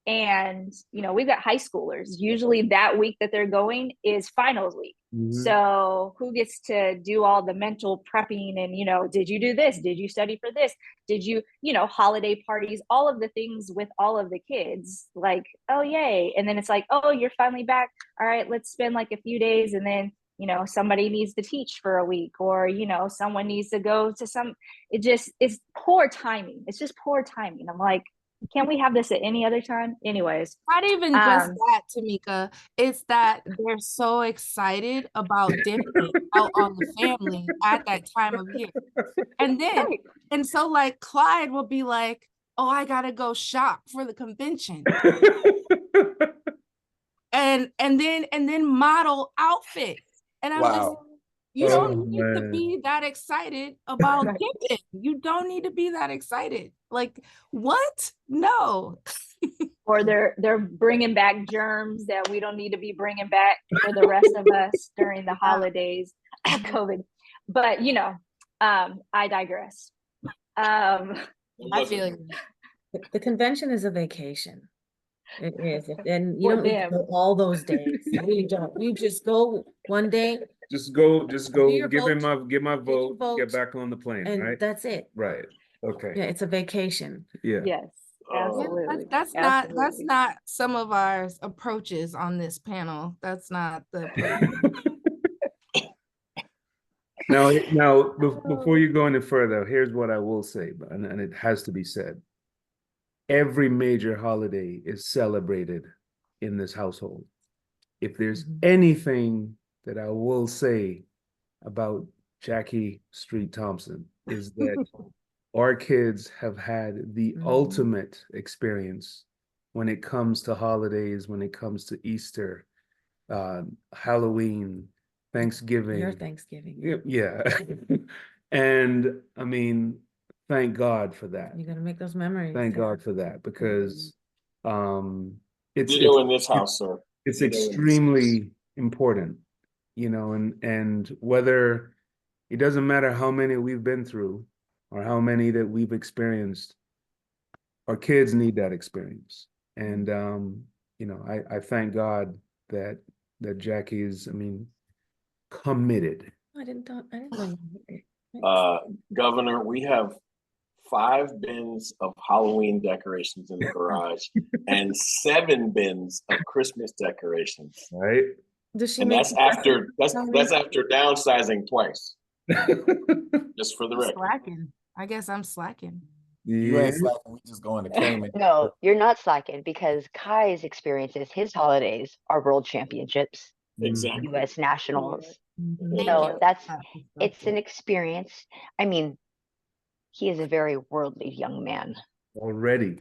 [SPEAKER 7] And, you know, we've got high schoolers. Usually that week that they're going is finals week. So who gets to do all the mental prepping and, you know, did you do this? Did you study for this? Did you, you know, holiday parties, all of the things with all of the kids, like, oh, yay. And then it's like, oh, you're finally back. All right, let's spend like a few days. And then, you know, somebody needs to teach for a week, or, you know, someone needs to go to it's poor timing. It's just poor timing. I'm like, can't we have this at any other time? Anyways.
[SPEAKER 3] Not even just that, Tamika. It's that they're so excited about dipping out on the family at that time of year. And then, and so like Clyde will be like, oh, I gotta go shop for the convention. and then model outfits. And I'm just, you don't need to be that excited about dipping. You don't need to be that excited. Like, what? No.
[SPEAKER 7] Or they're bringing back germs that we don't need to be bringing back for the rest of us during the holidays, COVID. But, you know, I digress.
[SPEAKER 3] I feel you.
[SPEAKER 6] The convention is a vacation. It is. And you don't need to go all those days. You don't. You just go one day.
[SPEAKER 4] Just go, get my
[SPEAKER 6] vote,
[SPEAKER 4] vote, get back on the plane,
[SPEAKER 6] and
[SPEAKER 4] right?
[SPEAKER 6] That's it.
[SPEAKER 4] Right. Okay.
[SPEAKER 6] Yeah, it's a vacation.
[SPEAKER 4] Yeah.
[SPEAKER 7] Yes. Absolutely.
[SPEAKER 3] That's not some of our approaches on this panel. That's not the
[SPEAKER 4] Now, before you go any further, here's what I will say, and it has to be said. Every major holiday is celebrated in this household. If there's anything that I will say about Jackie Street Thompson, is that our kids have had the ultimate experience when it comes to holidays, when it comes to Easter, Halloween, Thanksgiving.
[SPEAKER 6] Your Thanksgiving.
[SPEAKER 4] Yeah. And I mean, thank God for that.
[SPEAKER 6] You're gonna make those memories.
[SPEAKER 4] Thank God for that, because
[SPEAKER 8] it's in this house, sir.
[SPEAKER 4] It's extremely important, you know, and whether it doesn't matter how many we've been through or how many that we've experienced, our kids need that experience. And you know, I thank God that Jackie is, I mean, committed.
[SPEAKER 6] I didn't know.
[SPEAKER 8] Governor, we have 5 bins of Halloween decorations in the garage and 7 bins of Christmas decorations.
[SPEAKER 4] Right.
[SPEAKER 6] Does she
[SPEAKER 8] And
[SPEAKER 6] make
[SPEAKER 8] that's after downsizing twice. Just for the record.
[SPEAKER 3] Slacking. I guess I'm slacking.
[SPEAKER 5] You
[SPEAKER 4] Yeah.
[SPEAKER 5] ain't slacking. We just going to Cayman.
[SPEAKER 1] No, you're not slacking because Kai's experiences, his holidays are world championships,
[SPEAKER 8] Exactly.
[SPEAKER 1] US nationals.
[SPEAKER 7] Thank
[SPEAKER 1] So
[SPEAKER 7] you.
[SPEAKER 1] it's an experience. I mean, he is a very worldly young man.
[SPEAKER 4] Already.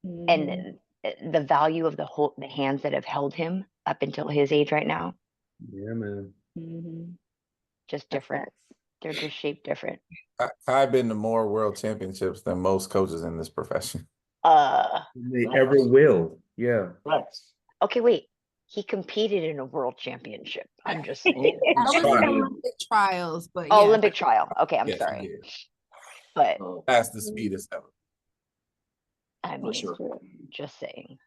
[SPEAKER 1] And the value of the hands that have held him up until his age right now,
[SPEAKER 4] Yeah, man.
[SPEAKER 1] just different. They're just shaped different.
[SPEAKER 5] Kai been to more world championships than most coaches in this profession.
[SPEAKER 4] They ever will. Yeah.
[SPEAKER 8] Facts.
[SPEAKER 1] Okay, wait. He competed in a world championship. I'm just saying.
[SPEAKER 3] That was
[SPEAKER 5] Trying.
[SPEAKER 3] the Olympic trials, but
[SPEAKER 1] Oh,
[SPEAKER 3] yeah.
[SPEAKER 1] Olympic trial. Okay, I'm
[SPEAKER 5] Yes,
[SPEAKER 1] sorry.
[SPEAKER 5] he did.
[SPEAKER 1] But
[SPEAKER 5] Past the speedest ever.
[SPEAKER 1] I mean,
[SPEAKER 8] sure.
[SPEAKER 1] just saying.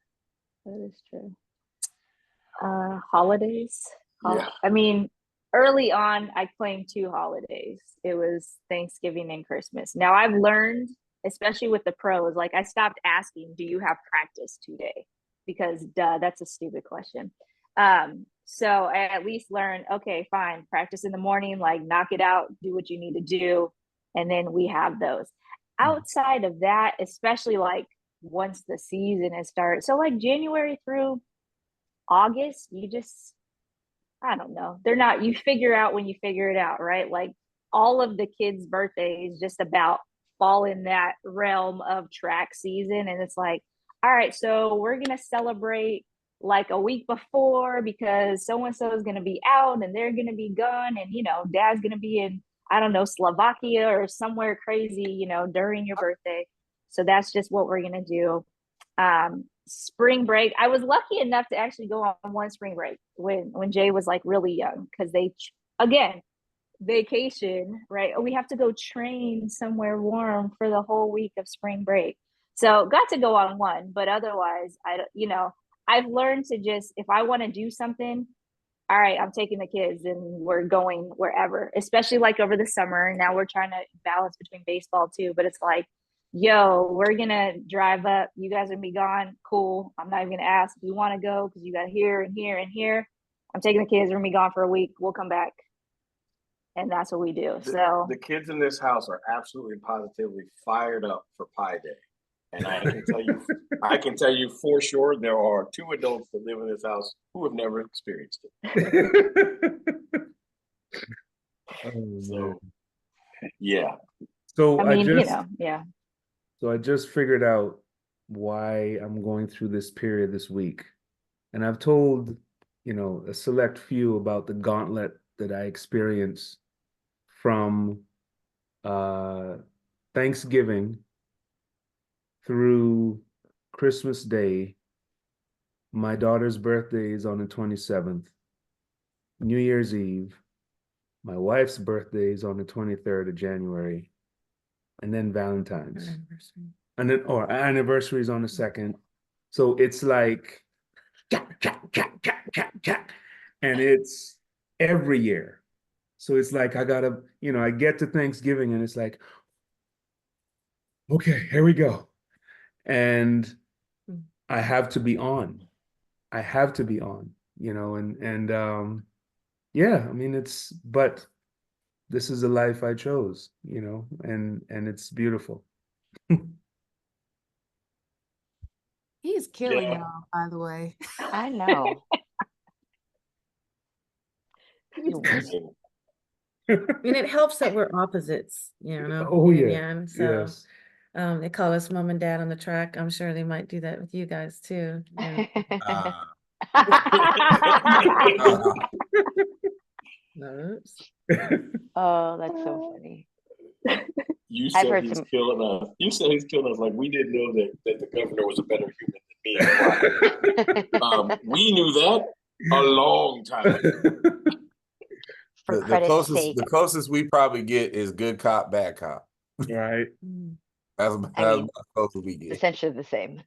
[SPEAKER 7] That is true. Holidays.
[SPEAKER 8] Yeah.
[SPEAKER 7] I mean, early on, I claimed 2 holidays. It was Thanksgiving and Christmas. Now I've learned, especially with the pros, like I stopped asking, do you have practice today? Because that's a stupid question. So I at least learned, okay, fine, practice in the morning, like knock it out, do what you need to do. And then we have those. Outside of that, especially like once the season has started, so like January through August, you just, I don't know. They're not, you figure out when you figure it out, right? Like all of the kids' birthdays just about fall in that realm of track season. And it's like, all right, so we're going to celebrate like a week before because so-and-so is going to be out and they're going to be gone. And, you know, dad's going to be in, I don't know, Slovakia or somewhere crazy, you know, during your birthday. So that's just what we're going to do. Spring break, I was lucky enough to actually go on one spring break when Jay was like really young, because they, again, vacation, right? We have to go train somewhere warm for the whole week of spring break. So got to go on one, but otherwise, I've learned to just, if I want to do something, all right, I'm taking the kids and we're going wherever, especially like over the summer. Now we're trying to balance between baseball too, but it's like, yo, we're going to drive up. You guys are going to be gone. Cool. I'm not even going to ask if you want to go because you got here and here and here. I'm taking the kids. We're going to be gone for a week. We'll come back. And that's what we do. So
[SPEAKER 8] the kids in this house are absolutely positively fired up for Pi Day. And I can tell you for sure there are 2 adults that live in this house who have never experienced it. So yeah.
[SPEAKER 4] So
[SPEAKER 7] I mean,
[SPEAKER 4] yeah. So I just figured out why I'm going through this period this week. And I've told, a select few about the gauntlet that I experienced from Thanksgiving through Christmas Day. My daughter's birthday is on the 27th. New Year's Eve. My wife's birthday is on the 23rd of January. And then Valentine's. And then, our anniversary is on the 2nd. So it's like, and it's every year. So it's like, I gotta, I get to Thanksgiving and it's like, okay, here we go. And I have to be on. I have to be on, yeah, I mean, but this is the life I chose, and it's beautiful.
[SPEAKER 3] He's killing y'all, by the way.
[SPEAKER 1] I know.
[SPEAKER 6] And it helps that we're opposites,
[SPEAKER 4] Oh, yeah.
[SPEAKER 6] Yan. So
[SPEAKER 4] Yes.
[SPEAKER 6] they call us mom and dad on the track. I'm sure they might do that with you guys too. Yeah.
[SPEAKER 1] Oh, that's so funny.
[SPEAKER 8] You
[SPEAKER 1] I've
[SPEAKER 8] said
[SPEAKER 1] heard
[SPEAKER 8] he's
[SPEAKER 1] some-
[SPEAKER 8] killing us. You said he's killing us like we didn't know that the governor was a better human than me. We knew that. a long time ago.
[SPEAKER 1] For
[SPEAKER 5] The
[SPEAKER 1] credit's sake,
[SPEAKER 5] closest we probably get is good cop, bad cop.
[SPEAKER 4] Right.
[SPEAKER 5] That's
[SPEAKER 1] I mean,
[SPEAKER 5] as close as we get.
[SPEAKER 1] essentially the same,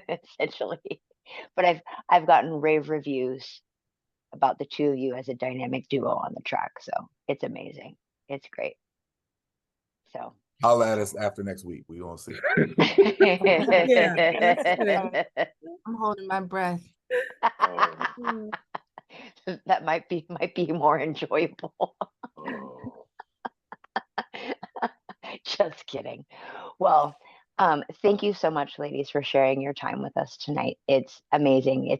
[SPEAKER 1] essentially. But I've gotten rave reviews about the two of you as a dynamic duo on the track, so it's amazing. It's great. So.
[SPEAKER 5] Holla at us after next week. We gonna see.
[SPEAKER 3] I'm holding my breath.
[SPEAKER 1] That might be more enjoyable.
[SPEAKER 8] Oh.
[SPEAKER 1] Just kidding. Well, thank you so much, ladies, for sharing your time with us tonight. It's amazing.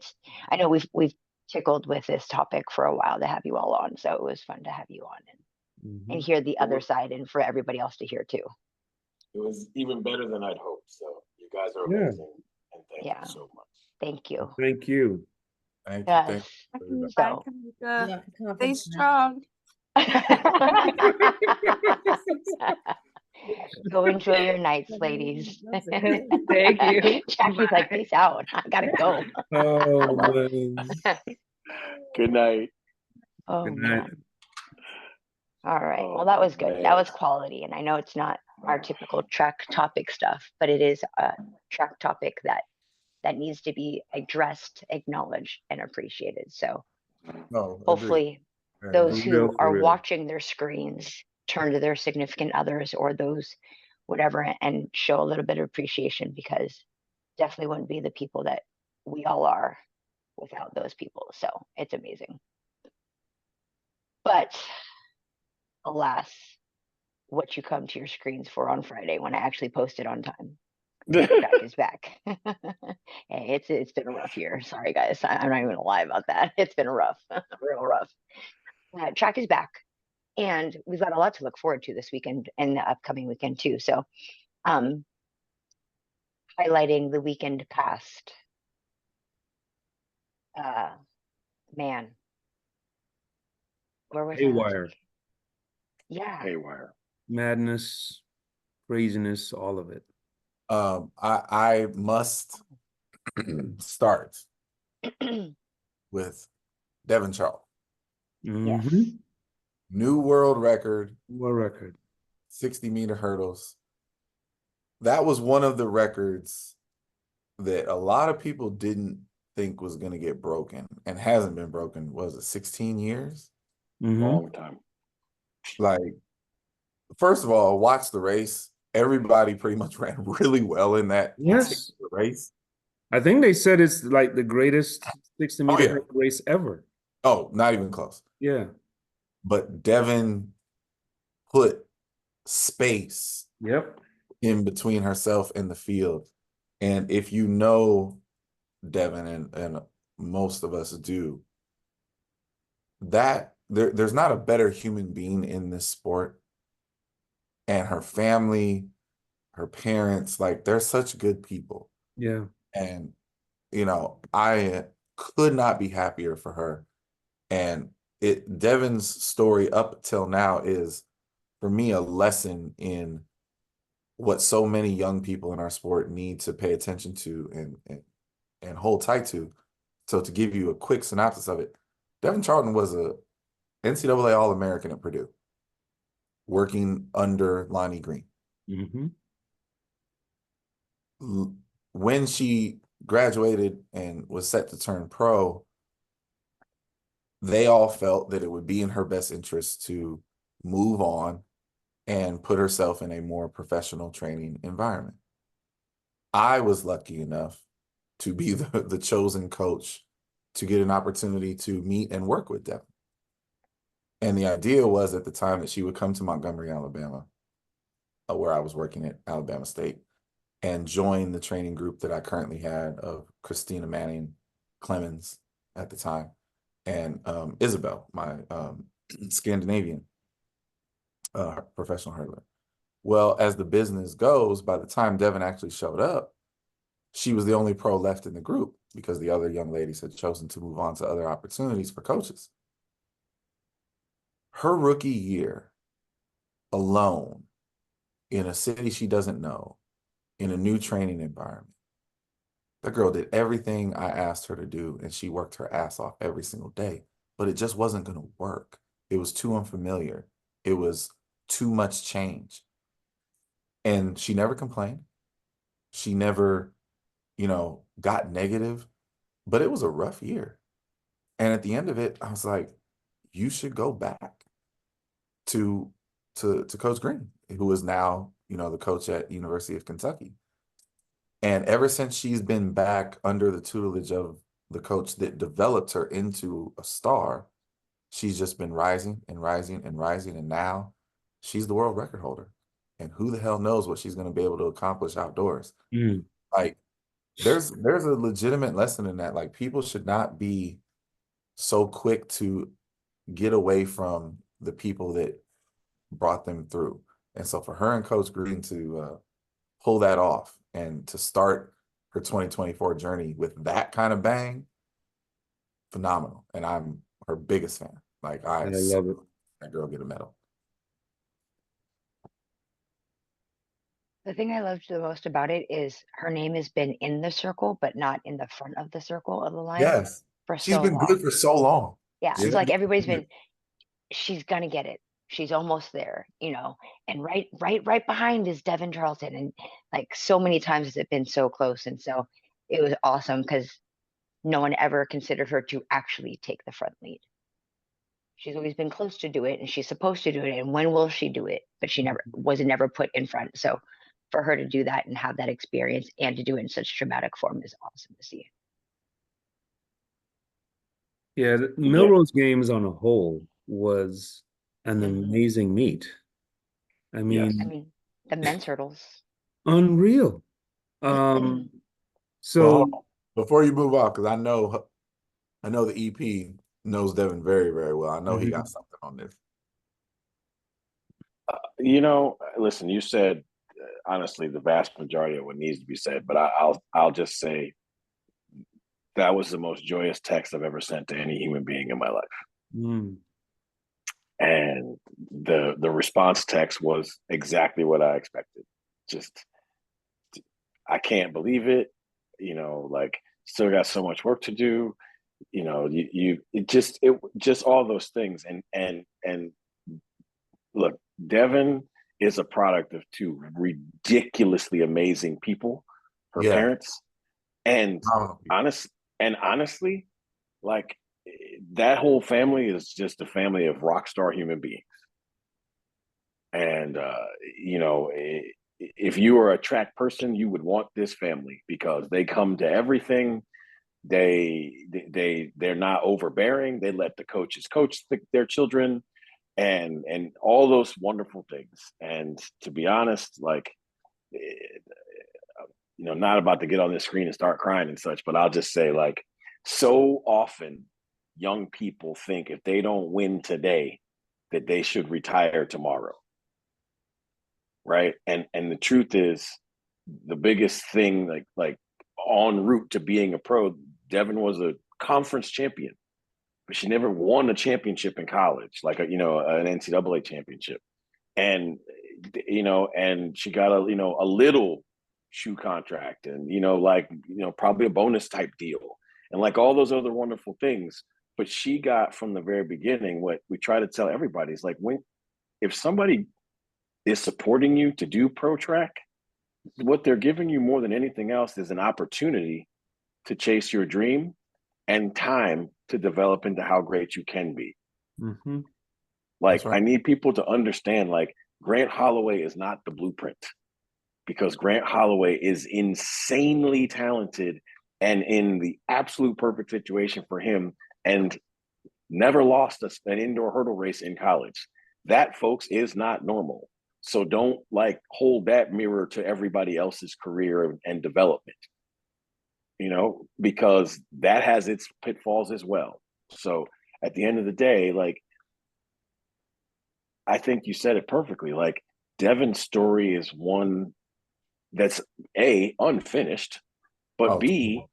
[SPEAKER 1] I know we've tickled with this topic for a while to have you all on, so it was fun to have you on and hear the other side, and for everybody else to hear too.
[SPEAKER 8] It was even better than I'd hoped. So you guys are amazing, and thank you so much.
[SPEAKER 1] Thank you.
[SPEAKER 4] Thank you.
[SPEAKER 5] Thank you.
[SPEAKER 1] Yes.
[SPEAKER 3] Bye,
[SPEAKER 1] So.
[SPEAKER 3] Kamika. Stay strong.
[SPEAKER 1] Go enjoy your nights, ladies.
[SPEAKER 7] Thank you.
[SPEAKER 1] Jackie's like, peace out. I gotta go.
[SPEAKER 4] Oh, man.
[SPEAKER 2] Good night.
[SPEAKER 1] Oh,
[SPEAKER 4] Good night.
[SPEAKER 1] man. All right.
[SPEAKER 2] Oh,
[SPEAKER 1] Well, that was good.
[SPEAKER 2] man.
[SPEAKER 1] That was quality. And I know it's not our typical track topic stuff, but it is a track topic that needs to be addressed, acknowledged, and appreciated. So
[SPEAKER 5] No,
[SPEAKER 1] hopefully
[SPEAKER 5] agreed.
[SPEAKER 1] those
[SPEAKER 4] For real,
[SPEAKER 1] who
[SPEAKER 4] for
[SPEAKER 1] are
[SPEAKER 4] real.
[SPEAKER 1] watching their screens turn to their significant others or those whatever and show a little bit of appreciation, because definitely wouldn't be the people that we all are without those people. So it's amazing. But alas, what you come to your screens for on Friday when I actually post it on time. Jack is back. Hey, it's been a rough year. Sorry guys, I'm not even gonna lie about that. It's been rough, real rough. Track is back, and we've got a lot to look forward to this weekend and the upcoming weekend too. So, highlighting the weekend past. Man, where was I last
[SPEAKER 4] Haywire.
[SPEAKER 1] week? Yeah.
[SPEAKER 2] Haywire.
[SPEAKER 4] Madness, craziness, all of it.
[SPEAKER 5] I must start with Devin Charles.
[SPEAKER 1] Yes.
[SPEAKER 4] Mhm.
[SPEAKER 5] New world record,
[SPEAKER 4] What record?
[SPEAKER 5] 60-meter hurdles. That was one of the records that a lot of people didn't think was going to get broken and hasn't been broken. Was it 16 years?
[SPEAKER 2] Long time.
[SPEAKER 5] Like, first of all, watch the race. Everybody pretty much ran really well in that
[SPEAKER 4] Yes.
[SPEAKER 5] particular race.
[SPEAKER 4] I think they said it's like the greatest 60-meter
[SPEAKER 5] yeah.
[SPEAKER 4] race ever.
[SPEAKER 5] Oh, not even close.
[SPEAKER 4] Yeah.
[SPEAKER 5] But Devin put space
[SPEAKER 4] Yep.
[SPEAKER 5] in between herself and the field. And if you know Devin, and most of us do, that there's not a better human being in this sport. And her family, her parents, like, they're such good people.
[SPEAKER 4] Yeah.
[SPEAKER 5] And, I could not be happier for her. And Devin's story up till now is, for me, a lesson in what so many young people in our sport need to pay attention to and hold tight to. So to give you a quick synopsis of it, Devin Charlton was a NCAA All-American at Purdue, working under Lonnie Green.
[SPEAKER 4] Mm-hmm.
[SPEAKER 5] When she graduated and was set to turn pro, they all felt that it would be in her best interest to move on and put herself in a more professional training environment. I was lucky enough to be the chosen coach to get an opportunity to meet and work with Devin. And the idea was, at the time, that she would come to Montgomery, Alabama, where I was working at Alabama State, and join the training group that I currently had of Christina Manning Clemens at the time, and Isabel, my Scandinavian professional hurdler. Well, as the business goes, by the time Devin actually showed up, she was the only pro left in the group because the other young ladies had chosen to move on to other opportunities for coaches. Her rookie year alone, in a city she doesn't know, in a new training environment, That girl did everything I asked her to do, and she worked her ass off every single day, but it just wasn't going to work. It was too unfamiliar. It was too much change. And she never complained. She never, got negative, but it was a rough year. And at the end of it, I was like, you should go back to Coach Green, who is now, the coach at University of Kentucky. And ever since she's been back under the tutelage of the coach that developed her into a star, she's just been rising and rising and rising. And now she's the world record holder. And who the hell knows what she's going to be able to accomplish outdoors.
[SPEAKER 4] Mm.
[SPEAKER 5] Like, there's a legitimate lesson in that. Like, people should not be so quick to get away from the people that brought them through. And so for her and Coach Green to pull that off and to start her 2024 journey with that kind of bang, phenomenal. And I'm her biggest fan. Like, I
[SPEAKER 4] love it.
[SPEAKER 5] That girl get a medal.
[SPEAKER 1] The thing I loved the most about it is her name has been in the circle, but not in the front of the circle of the line
[SPEAKER 5] Yes.
[SPEAKER 1] for
[SPEAKER 5] She's
[SPEAKER 1] so
[SPEAKER 5] been
[SPEAKER 1] long.
[SPEAKER 5] good for so long.
[SPEAKER 1] Yeah,
[SPEAKER 5] She's
[SPEAKER 1] it's like
[SPEAKER 5] been
[SPEAKER 1] everybody's
[SPEAKER 5] good.
[SPEAKER 1] been, she's gonna get it. She's almost there, and right behind is Devin Charlton. And like so many times has it been so close. And so it was awesome because no one ever considered her to actually take the front lead. She's always been close to do it, and she's supposed to do it. And when will she do it? But she was never put in front. So for her to do that and have that experience and to do it in such dramatic form is awesome to see.
[SPEAKER 4] Yeah, the Melrose Games on a whole was an amazing meet. I
[SPEAKER 1] I
[SPEAKER 4] mean,
[SPEAKER 1] mean, the men's hurdles.
[SPEAKER 4] unreal. So
[SPEAKER 5] Well, before you move on, because I know the EP knows Devin very, very well. I know he got something on this.
[SPEAKER 2] Listen, you said honestly the vast majority of what needs to be said, but I'll just say that was the most joyous text I've ever sent to any human being in my life. And the response text was exactly what I expected. Just, I can't believe it. Like, still got so much work to do. It just all those things. And look, Devin is a product of two ridiculously amazing people, her parents, and honestly, like, that whole family is just a family of rock star human beings. And if you are a track person, you would want this family because they come to everything. They're not overbearing. They let the coaches coach their children, and all those wonderful things. And to be honest, like, not about to get on this screen and start crying and such, but I'll just say, like, so often young people think if they don't win today, that they should retire tomorrow. Right. And the truth is, the biggest thing, like en route to being a pro, Devin was a conference champion, but she never won a championship in college, like an NCAA championship. And and she got a little shoe contract, and probably a bonus type deal, and like all those other wonderful things. But she got from the very beginning what we try to tell everybody is, like, if somebody is supporting you to do pro track, what they're giving you more than anything else is an opportunity to chase your dream and time to develop into how great you can be. Like, right. I need people to understand, like, Grant Holloway is not the blueprint, because Grant Holloway is insanely talented and in the absolute perfect situation for him, and never lost an indoor hurdle race in college. That, folks, is not normal. So don't, like, hold that mirror to everybody else's career and development, because that has its pitfalls as well. So at the end of the day, like, I think you said it perfectly. Like, Devin's story is one that's A, unfinished, but B,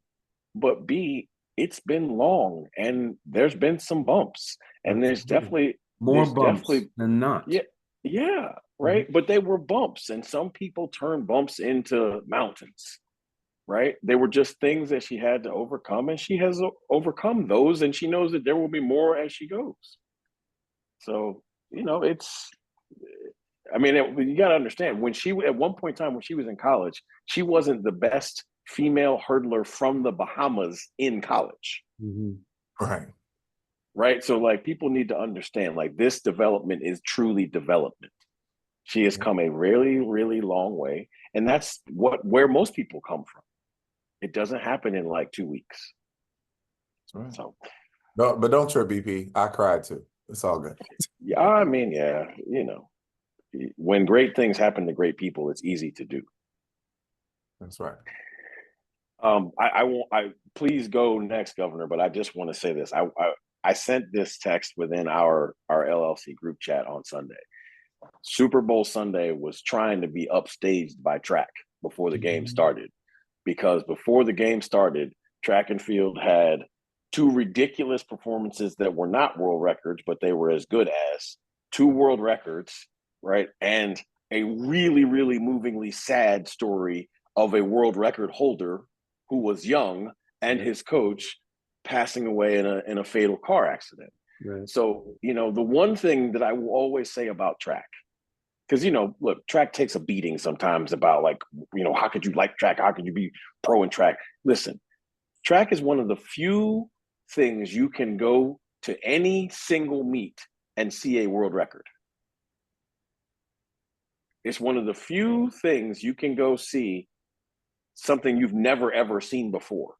[SPEAKER 2] it's been long, and there's been some bumps, and there's definitely
[SPEAKER 4] more bumps than not.
[SPEAKER 2] Yeah, right. But they were bumps, and some people turn bumps into mountains. right? They were just things that she had to overcome, and she has overcome those, and she knows that there will be more as she goes. So, you know, I mean, you got to understand, when she, at one point in time, when she was in college, she wasn't the best female hurdler from the Bahamas in college.
[SPEAKER 4] Mhm.
[SPEAKER 5] Right.
[SPEAKER 2] Right. So, like, people need to understand, like, this development is truly development. She has come a really, really long way. And that's where most people come from. It doesn't happen in like 2 weeks.
[SPEAKER 5] That's right.
[SPEAKER 2] So,
[SPEAKER 5] No, but don't trip, BP. I cried too. It's all good.
[SPEAKER 2] yeah, I mean, yeah, you know, when great things happen to great people, it's easy to do.
[SPEAKER 5] That's right.
[SPEAKER 2] I won't. Please go next, Governor. But I just want to say this. I sent this text within our LLC group chat on Sunday. Super Bowl Sunday was trying to be upstaged by track before the game started, because before the game started, track and field had two ridiculous performances that were not world records, but they were as good as two world records, right? And a really, really movingly sad story of a world record holder who was young and his coach passing away in a fatal car accident.
[SPEAKER 4] Right.
[SPEAKER 2] So, you know, the one thing that I will always say about track, because, you know, look, track takes a beating sometimes about, like, you know, how could you like track? How could you be pro in track? Listen, track is one of the few things you can go to any single meet and see a world record. It's one of the few things you can go see something you've never, ever seen before.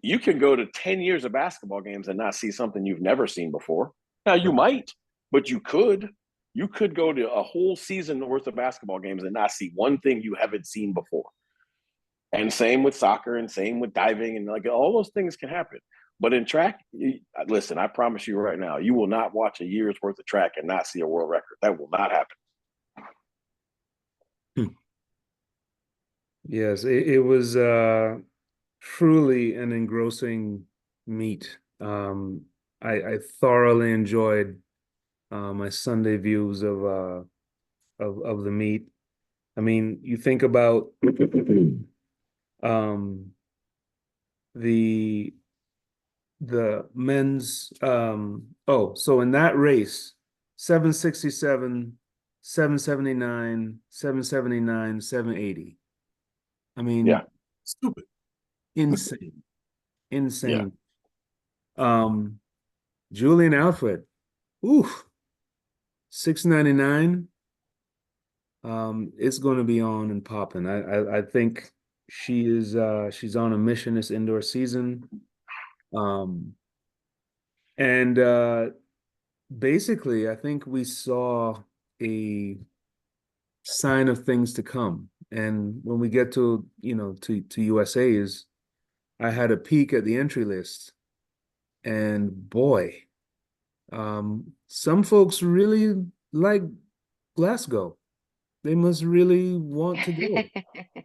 [SPEAKER 2] You can go to 10 years of basketball games and not see something you've never seen before. Now, you might, but you could. You could go to a whole season worth of basketball games and not see one thing you haven't seen before. And same with soccer, and same with diving, and like all those things can happen. But in track, listen, I promise you right now, you will not watch a year's worth of track and not see a world record. That will not happen.
[SPEAKER 4] Yes, it was truly an engrossing meet. I thoroughly enjoyed my Sunday views of the meet. I mean, you think about um, the men's so in that race, 767, 779, 779, 780. I mean,
[SPEAKER 2] Yeah.
[SPEAKER 5] Stupid.
[SPEAKER 4] insane. Insane. Julian Alfred, oof, 699. It's going to be on and popping. I think she is she's on a mission this indoor season. And basically, I think we saw a sign of things to come. And when we get to, you know, to USA's, I had a peek at the entry list, and boy, some folks really like Glasgow. They must really want to go.
[SPEAKER 1] They're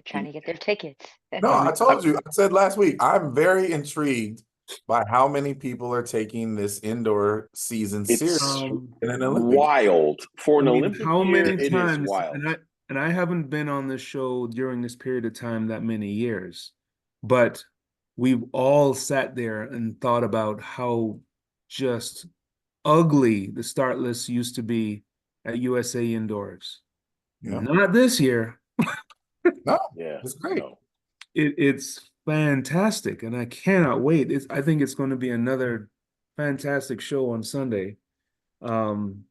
[SPEAKER 1] trying to get their tickets.
[SPEAKER 5] No, I told you, I said last week, I'm very intrigued by how many people are taking this indoor season
[SPEAKER 2] It's
[SPEAKER 5] seriously in an Olympic.
[SPEAKER 2] wild. For an
[SPEAKER 4] I mean,
[SPEAKER 2] Olympic
[SPEAKER 4] how
[SPEAKER 2] year,
[SPEAKER 4] many
[SPEAKER 2] it is
[SPEAKER 4] times,
[SPEAKER 2] wild.
[SPEAKER 4] and I haven't been on this show during this period of time that many years, but we've all sat there and thought about how just ugly the start list used to be at USA indoors.
[SPEAKER 5] Yeah.
[SPEAKER 4] Not this year.
[SPEAKER 5] No,
[SPEAKER 2] Yeah,
[SPEAKER 5] it's great.
[SPEAKER 2] no.
[SPEAKER 4] It's fantastic, and I cannot wait. I think it's going to be another fantastic show on Sunday. Some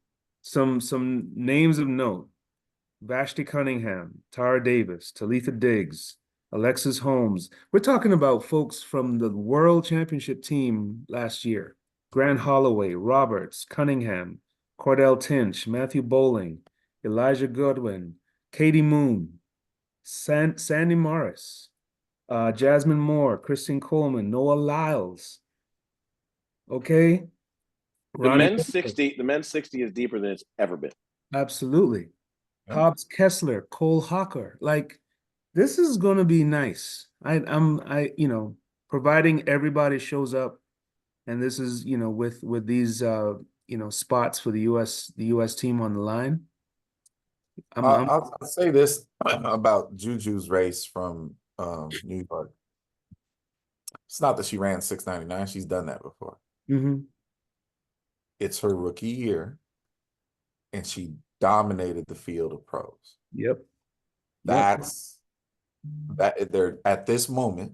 [SPEAKER 4] names of note: Vashti Cunningham, Tara Davis, Talitha Diggs, Alexis Holmes. We're talking about folks from the World Championship team last year: Grant Holloway, Roberts, Cunningham, Cordell Tinch, Matthew Bowling, Elijah Goodwin, Katie Moon, Sandy Morris, Jasmine Moore, Christine Coleman, Noah Lyles. Okay.
[SPEAKER 2] The
[SPEAKER 4] Ronnie
[SPEAKER 2] men's
[SPEAKER 4] Pickett.
[SPEAKER 2] 60 is deeper than it's ever been.
[SPEAKER 4] Absolutely.
[SPEAKER 5] Yeah.
[SPEAKER 4] Hobbs Kessler, Cole Hawker. Like, this is gonna be nice. You know, providing everybody shows up, and this is, you know, with these you know, spots for the US team on the line.
[SPEAKER 5] I'll say this about Juju's race from New York. It's not that she ran 6:99. She's done that before.
[SPEAKER 4] Mm-hmm.
[SPEAKER 5] It's her rookie year, and she dominated the field of pros.
[SPEAKER 4] Yep.
[SPEAKER 5] That's that there at this moment,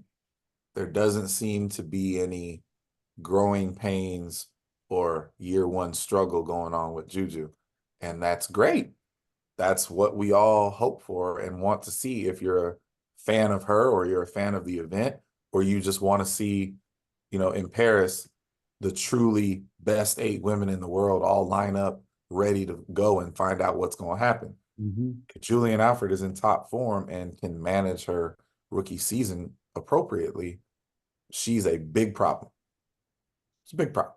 [SPEAKER 5] there doesn't seem to be any growing pains or year one struggle going on with Juju. And that's great. That's what we all hope for and want to see if you're a fan of her or you're a fan of the event, or you just want to see, in Paris, the truly best 8 women in the world all line up ready to go and find out what's going to happen.
[SPEAKER 4] Mm-hmm.
[SPEAKER 5] If Julian Alfred is in top form and can manage her rookie season appropriately, she's a big problem. It's a big problem.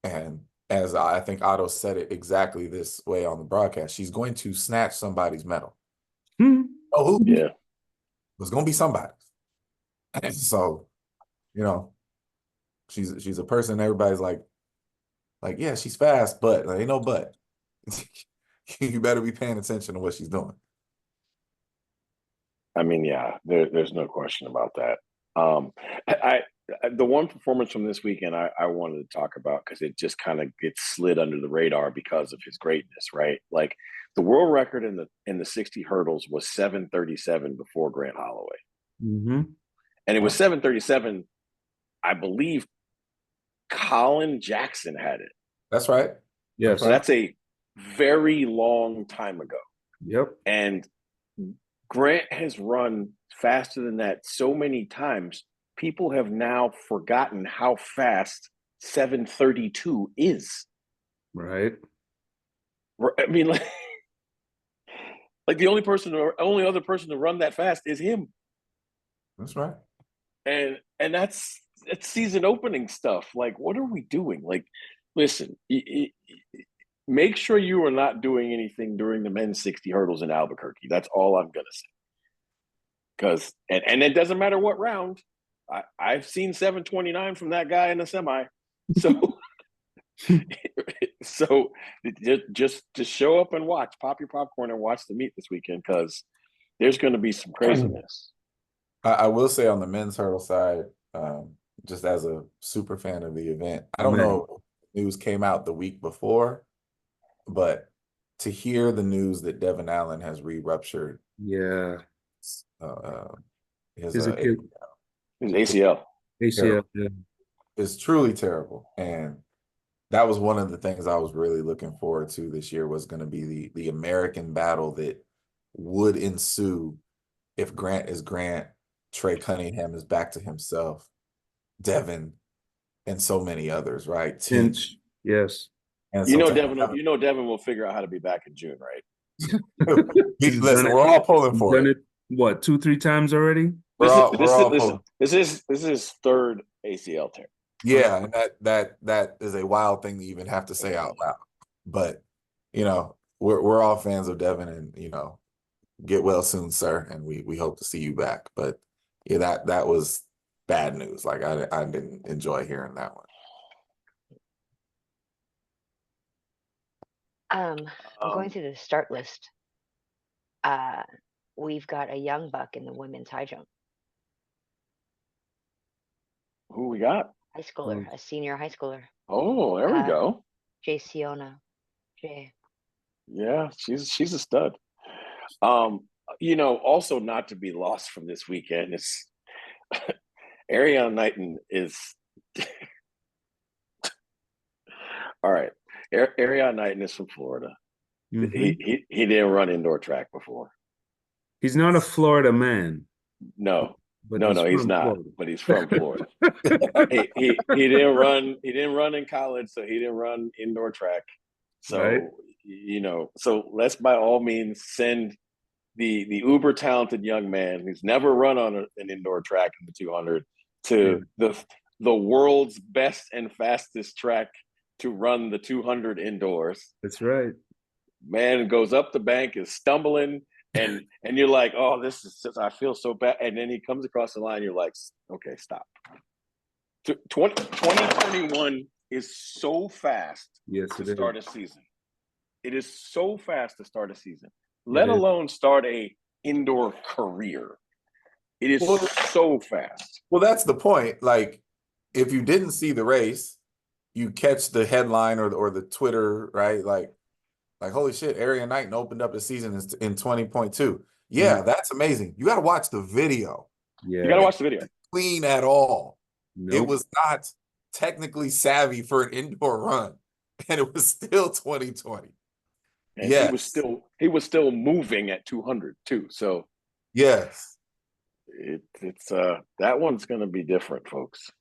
[SPEAKER 5] And as I think Otto said it exactly this way on the broadcast, she's going to snatch somebody's medal.
[SPEAKER 4] Hmm.
[SPEAKER 5] Oh, who?
[SPEAKER 2] Yeah.
[SPEAKER 5] It's going to be somebody's. And so, she's a person everybody's like, yeah, she's fast, but there ain't no but. You better be paying attention to what she's doing.
[SPEAKER 2] I mean, yeah, there's no question about that. The one performance from this weekend I wanted to talk about because it just kind of gets slid under the radar because of his greatness, right? Like the world record in the 60 hurdles was 7:37 before Grant Holloway,
[SPEAKER 4] Mm-hmm.
[SPEAKER 2] and it was 7:37. I believe Colin Jackson had it.
[SPEAKER 5] That's right.
[SPEAKER 4] Yes.
[SPEAKER 2] So that's a very long time ago.
[SPEAKER 4] Yep.
[SPEAKER 2] And Grant has run faster than that so many times. People have now forgotten how fast 7:32 is.
[SPEAKER 4] Right.
[SPEAKER 2] I mean, like the only other person to run that fast is him.
[SPEAKER 5] That's right.
[SPEAKER 2] And that's season opening stuff. Like, what are we doing? Like, listen, make sure you are not doing anything during the men's 60 hurdles in Albuquerque. That's all I'm gonna say. Because and it doesn't matter what round. I've seen 7:29 from that guy in the semi. So so just show up and watch, pop your popcorn and watch the meet this weekend because there's going to be some craziness.
[SPEAKER 5] I will say on the men's hurdle side, just as a super fan of the event, I don't know if news came out the week before, but to hear the news that Devin Allen has re-ruptured his
[SPEAKER 2] ACL.
[SPEAKER 4] ACL, yeah.
[SPEAKER 5] Is truly terrible. And that was one of the things I was really looking forward to this year was going to be the American battle that would ensue if Grant is Grant, Trey Cunningham is back to himself, Devin, and so many others, right?
[SPEAKER 4] Tinch, yes.
[SPEAKER 5] And
[SPEAKER 2] Devin will figure out how to be back in June, right?
[SPEAKER 5] Listen, we're all pulling for it.
[SPEAKER 4] What, 2-3 times already?
[SPEAKER 2] This is his third ACL tear.
[SPEAKER 5] Yeah, and that is a wild thing to even have to say out loud. But we're all fans of Devin, and get well soon, sir. And we hope to see you back. But yeah, that was bad news. Like I didn't enjoy hearing that one.
[SPEAKER 1] I'm going through the start list. We've got a young buck in the women's high jump.
[SPEAKER 2] Who we got?
[SPEAKER 1] High schooler, a senior high schooler.
[SPEAKER 2] Oh, there we go.
[SPEAKER 1] Jay Siona. Jay.
[SPEAKER 2] Yeah, she's a stud. Also not to be lost from this weekend is Ariane Knighton is all right. Ariane Knighton is from Florida. Mm-hmm. He didn't run indoor track before.
[SPEAKER 4] He's not a Florida man.
[SPEAKER 2] No, he's not. Florida. But he's from Florida. he didn't run. He didn't run in college, so he didn't run indoor track. So right. So let's by all means send the uber talented young man who's never run on an indoor track in the 200 to the world's best and fastest track to run the 200 indoors.
[SPEAKER 4] That's right.
[SPEAKER 2] Man goes up the bank, is stumbling. And you're like, oh, I feel so bad. And then he comes across the line. You're like, okay, stop. 2021 is so fast to start a season. It is so fast to start a season, let
[SPEAKER 4] It is.
[SPEAKER 2] alone start a indoor career. It is
[SPEAKER 5] Well,
[SPEAKER 2] so fast.
[SPEAKER 5] Well, that's the point. Like, if you didn't see the race, you catch the headline or the Twitter, right? Like holy shit, Arian Knighton opened up the season in 20.2. Yeah, that's amazing. You got to watch the video.
[SPEAKER 4] Yeah.
[SPEAKER 2] You got to watch the video.
[SPEAKER 5] Clean at all. It
[SPEAKER 4] Nope.
[SPEAKER 5] was not technically savvy for an indoor run, and it was still 2020.
[SPEAKER 2] And
[SPEAKER 5] Yes.
[SPEAKER 2] he was still moving at 200 too. So
[SPEAKER 5] Yes.
[SPEAKER 2] it's that one's going to be different, folks.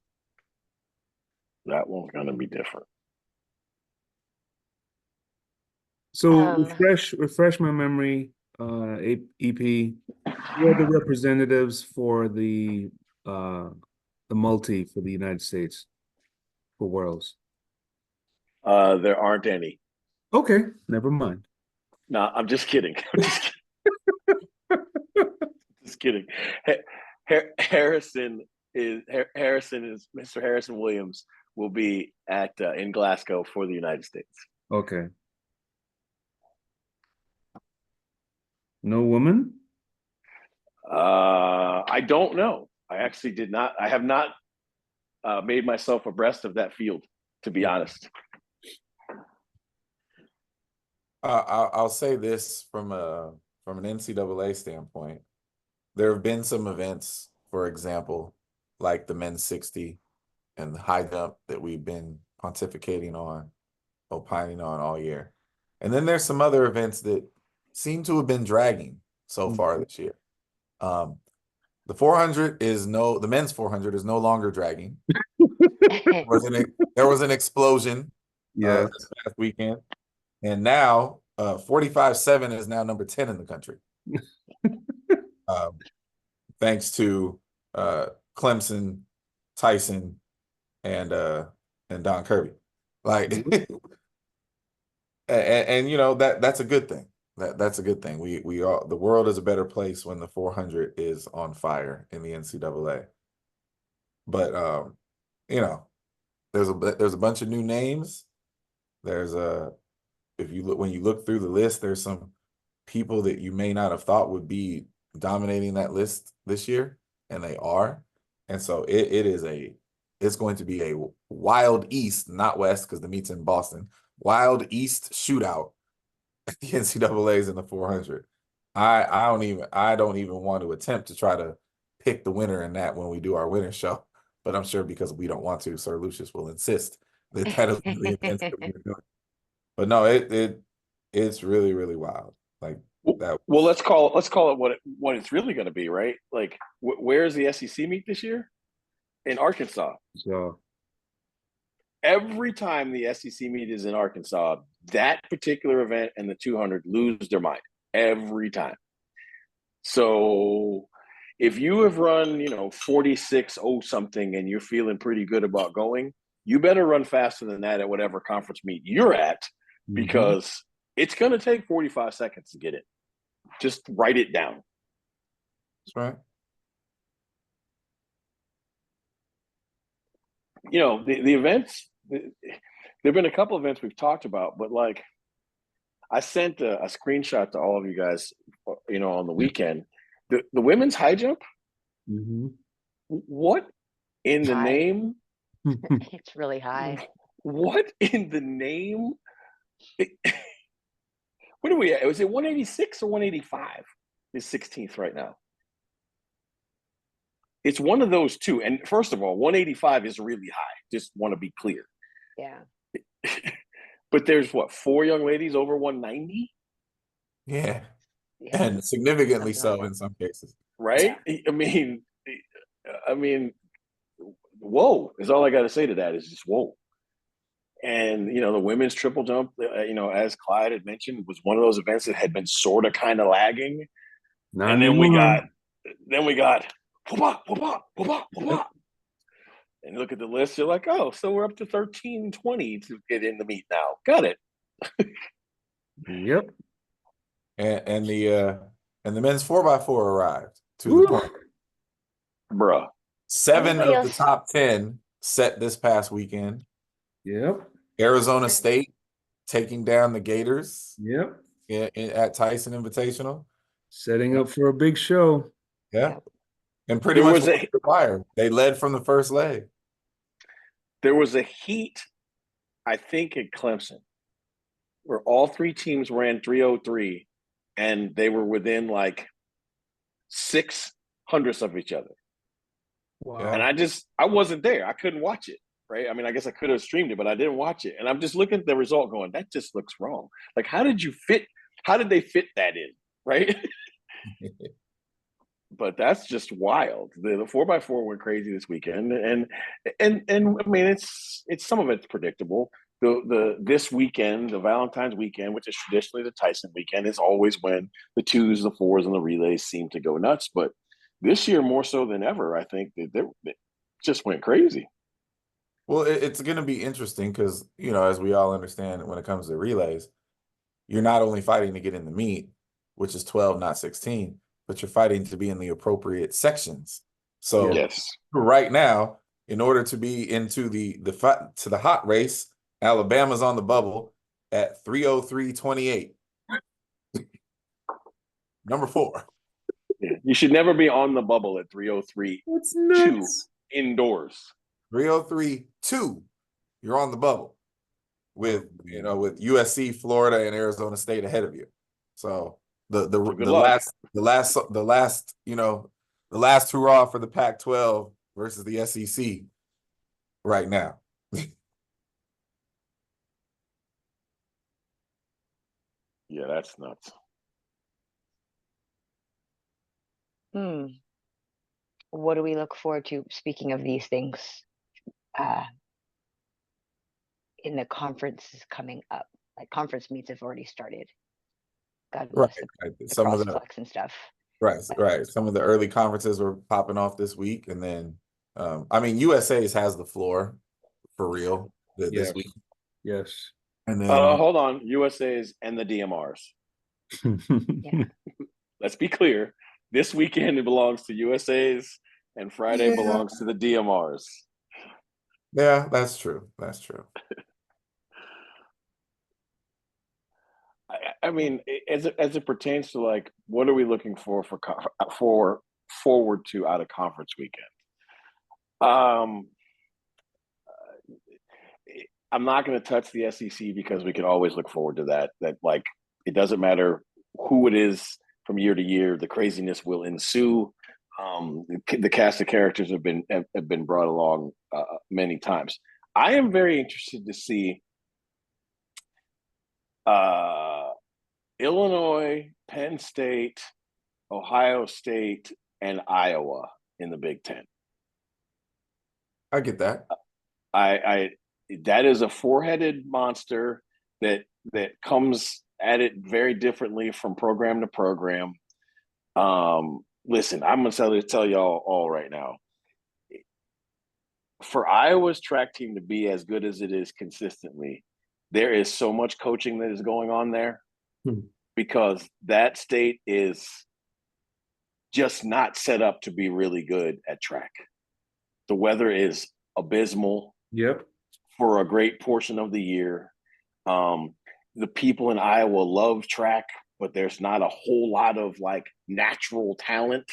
[SPEAKER 2] That one's going to be different.
[SPEAKER 4] So refresh my memory, EP. Who are the representatives for the multi for the United States for Worlds?
[SPEAKER 2] There aren't any.
[SPEAKER 4] Okay, never mind.
[SPEAKER 2] No, I'm just kidding. I'm just kidding. Just kidding. Harrison is Mr. Harrison Williams will be at in Glasgow for the United States.
[SPEAKER 4] Okay. No woman?
[SPEAKER 2] I don't know. I actually did not. I have not made myself abreast of that field, to be honest.
[SPEAKER 5] I'll say this from an NCAA standpoint. There have been some events, for example, like the men's 60 and the high jump that we've been pontificating on, opining on all year. And then there's some other events that seem to have been dragging so far this year. The 400 the men's 400 is no longer dragging. There was an explosion this past weekend. And now 45.7 is now number 10 in the country. Thanks to Clemson, Tyson, and Don Kirby. Like and you know that's a good thing. That's a good thing. We all, the world is a better place when the 400 is on fire in the NCAA. But you know, there's a bunch of new names. There's when you look through the list, there's some people that you may not have thought would be dominating that list this year, and they are. And so it's going to be a wild East, not West, because the meet's in Boston. Wild East shootout at the NCAA's in the 400. I don't even want to attempt to try to pick the winner in that when we do our winner show, but I'm sure because we don't want to, Sir Lucius will insist that is the events that we're doing. But no, it's really, really wild. Like that.
[SPEAKER 2] Well, let's call it what it's really going to be, right? Like, where's the SEC meet this year? In Arkansas.
[SPEAKER 4] So
[SPEAKER 2] every time the SEC meet is in Arkansas, that particular event and the 200 lose their mind every time. So if you have run, 46.0 something and you're feeling pretty good about going, you better run faster than that at whatever conference meet you're at, because it's going to take 45 seconds to get it. Just write it down.
[SPEAKER 5] That's right.
[SPEAKER 2] The events, there've been a couple of events we've talked about, but like I sent a screenshot to all of you guys, on the weekend, the women's high jump. What in the name?
[SPEAKER 1] It's really high.
[SPEAKER 2] What in the name? What are we at? Was it 186 or 185? It's 16th right now. It's one of those two. And first of all, 185 is really high. Just want to be clear.
[SPEAKER 1] Yeah.
[SPEAKER 2] But there's 4 young ladies over 190?
[SPEAKER 5] Yeah. And significantly so in some cases.
[SPEAKER 2] Right? Yeah. I mean, whoa, is all I got to say to that is just whoa. And, the women's triple jump, as Clyde had mentioned, was one of those events that had been sort of kind of lagging. And then we got, whoop-ah, whoop-ah, whoop-ah, whoop-ah. And you look at the list, you're like, oh, so we're up to 1320 to get in the meet now. Got it.
[SPEAKER 4] Yep.
[SPEAKER 5] And the men's 4x4 arrived to the point.
[SPEAKER 2] Bruh.
[SPEAKER 5] 7 of the top 10 set this past weekend.
[SPEAKER 4] Yep.
[SPEAKER 5] Arizona State taking down the Gators
[SPEAKER 4] Yep.
[SPEAKER 5] at Tyson Invitational.
[SPEAKER 4] Setting up for a big show.
[SPEAKER 5] Yeah.
[SPEAKER 1] Yep.
[SPEAKER 5] And pretty
[SPEAKER 2] There
[SPEAKER 5] much
[SPEAKER 2] was a-
[SPEAKER 5] the wire. They led from the first leg.
[SPEAKER 2] There was a heat, I think, at Clemson, where all three teams ran 303, and they were within like 600ths of each other.
[SPEAKER 4] Wow.
[SPEAKER 2] And I wasn't there. I couldn't watch it, right? I mean, I guess I could have streamed it, but I didn't watch it. And I'm just looking at the result going, that just looks wrong. Like, how did they fit that in, right? But that's just wild. The 4x4 went crazy this weekend. And I mean, it's some of it's predictable. This weekend, the Valentines weekend, which is traditionally the Tyson weekend, is always when the 2s, the 4s, and the relays seem to go nuts. But this year, more so than ever, I think that they just went crazy.
[SPEAKER 5] Well, it's going to be interesting because, you know, as we all understand, when it comes to relays, you're not only fighting to get in the meet, which is 12, not 16, but you're fighting to be in the appropriate sections. So
[SPEAKER 2] Yes.
[SPEAKER 5] right now, in order to be into the hot race, Alabama's on the bubble at 3:03:28. Number 4.
[SPEAKER 2] Yeah. You should never be on the bubble at 3:03
[SPEAKER 4] That's nuts.
[SPEAKER 2] indoors.
[SPEAKER 5] 3:03:2. You're on the bubble with USC, Florida, and Arizona State ahead of you. So the last hurrah for the Pac-12 versus the SEC right now.
[SPEAKER 2] Yeah, that's nuts.
[SPEAKER 1] What do we look forward to, speaking of these things, in the conferences coming up? Like, conference meets have already started. God bless the
[SPEAKER 5] Some of the
[SPEAKER 1] cross-flex and stuff.
[SPEAKER 5] right. Some of the early conferences were popping off this week, and then I mean, USA's has the floor for real this week.
[SPEAKER 4] Yes.
[SPEAKER 5] And then
[SPEAKER 2] Hold on, USA's and the DMRs.
[SPEAKER 1] Yeah.
[SPEAKER 2] Let's be clear. This weekend it belongs to USA's, and Friday belongs to the DMRs.
[SPEAKER 5] yeah, that's true. That's true.
[SPEAKER 2] I mean, as it pertains to, like, what are we looking for forward to out of conference weekend? I'm not going to touch the SEC because we can always look forward to that. That, like, it doesn't matter who it is from year to year, the craziness will ensue. The cast of characters have been brought along many times. I am very interested to see Illinois, Penn State, Ohio State, and Iowa in the Big Ten.
[SPEAKER 5] I get that.
[SPEAKER 2] That is a four-headed monster that comes at it very differently from program to program. Listen, I'm gonna tell y'all all right now. For Iowa's track team to be as good as it is consistently, there is so much coaching that is going on there because that state is just not set up to be really good at track. The weather is abysmal.
[SPEAKER 4] Yep.
[SPEAKER 2] For a great portion of the year. The people in Iowa love track, but there's not a whole lot of, like, natural talent.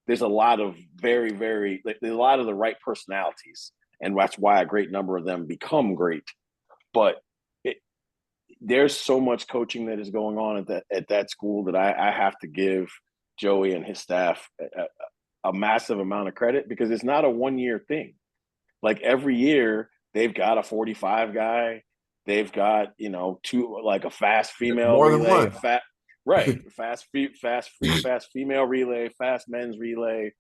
[SPEAKER 2] There's a lot of there's a lot of the right personalities, and that's why a great number of them become great. But there's so much coaching that is going on at that school that I have to give Joey and his staff a massive amount of credit, because it's not a one-year thing. Like, every year they've got a 45 guy. They've got, two, like, a fast female
[SPEAKER 5] More than
[SPEAKER 2] relay,
[SPEAKER 5] one.
[SPEAKER 2] fast female relay, fast men's relay,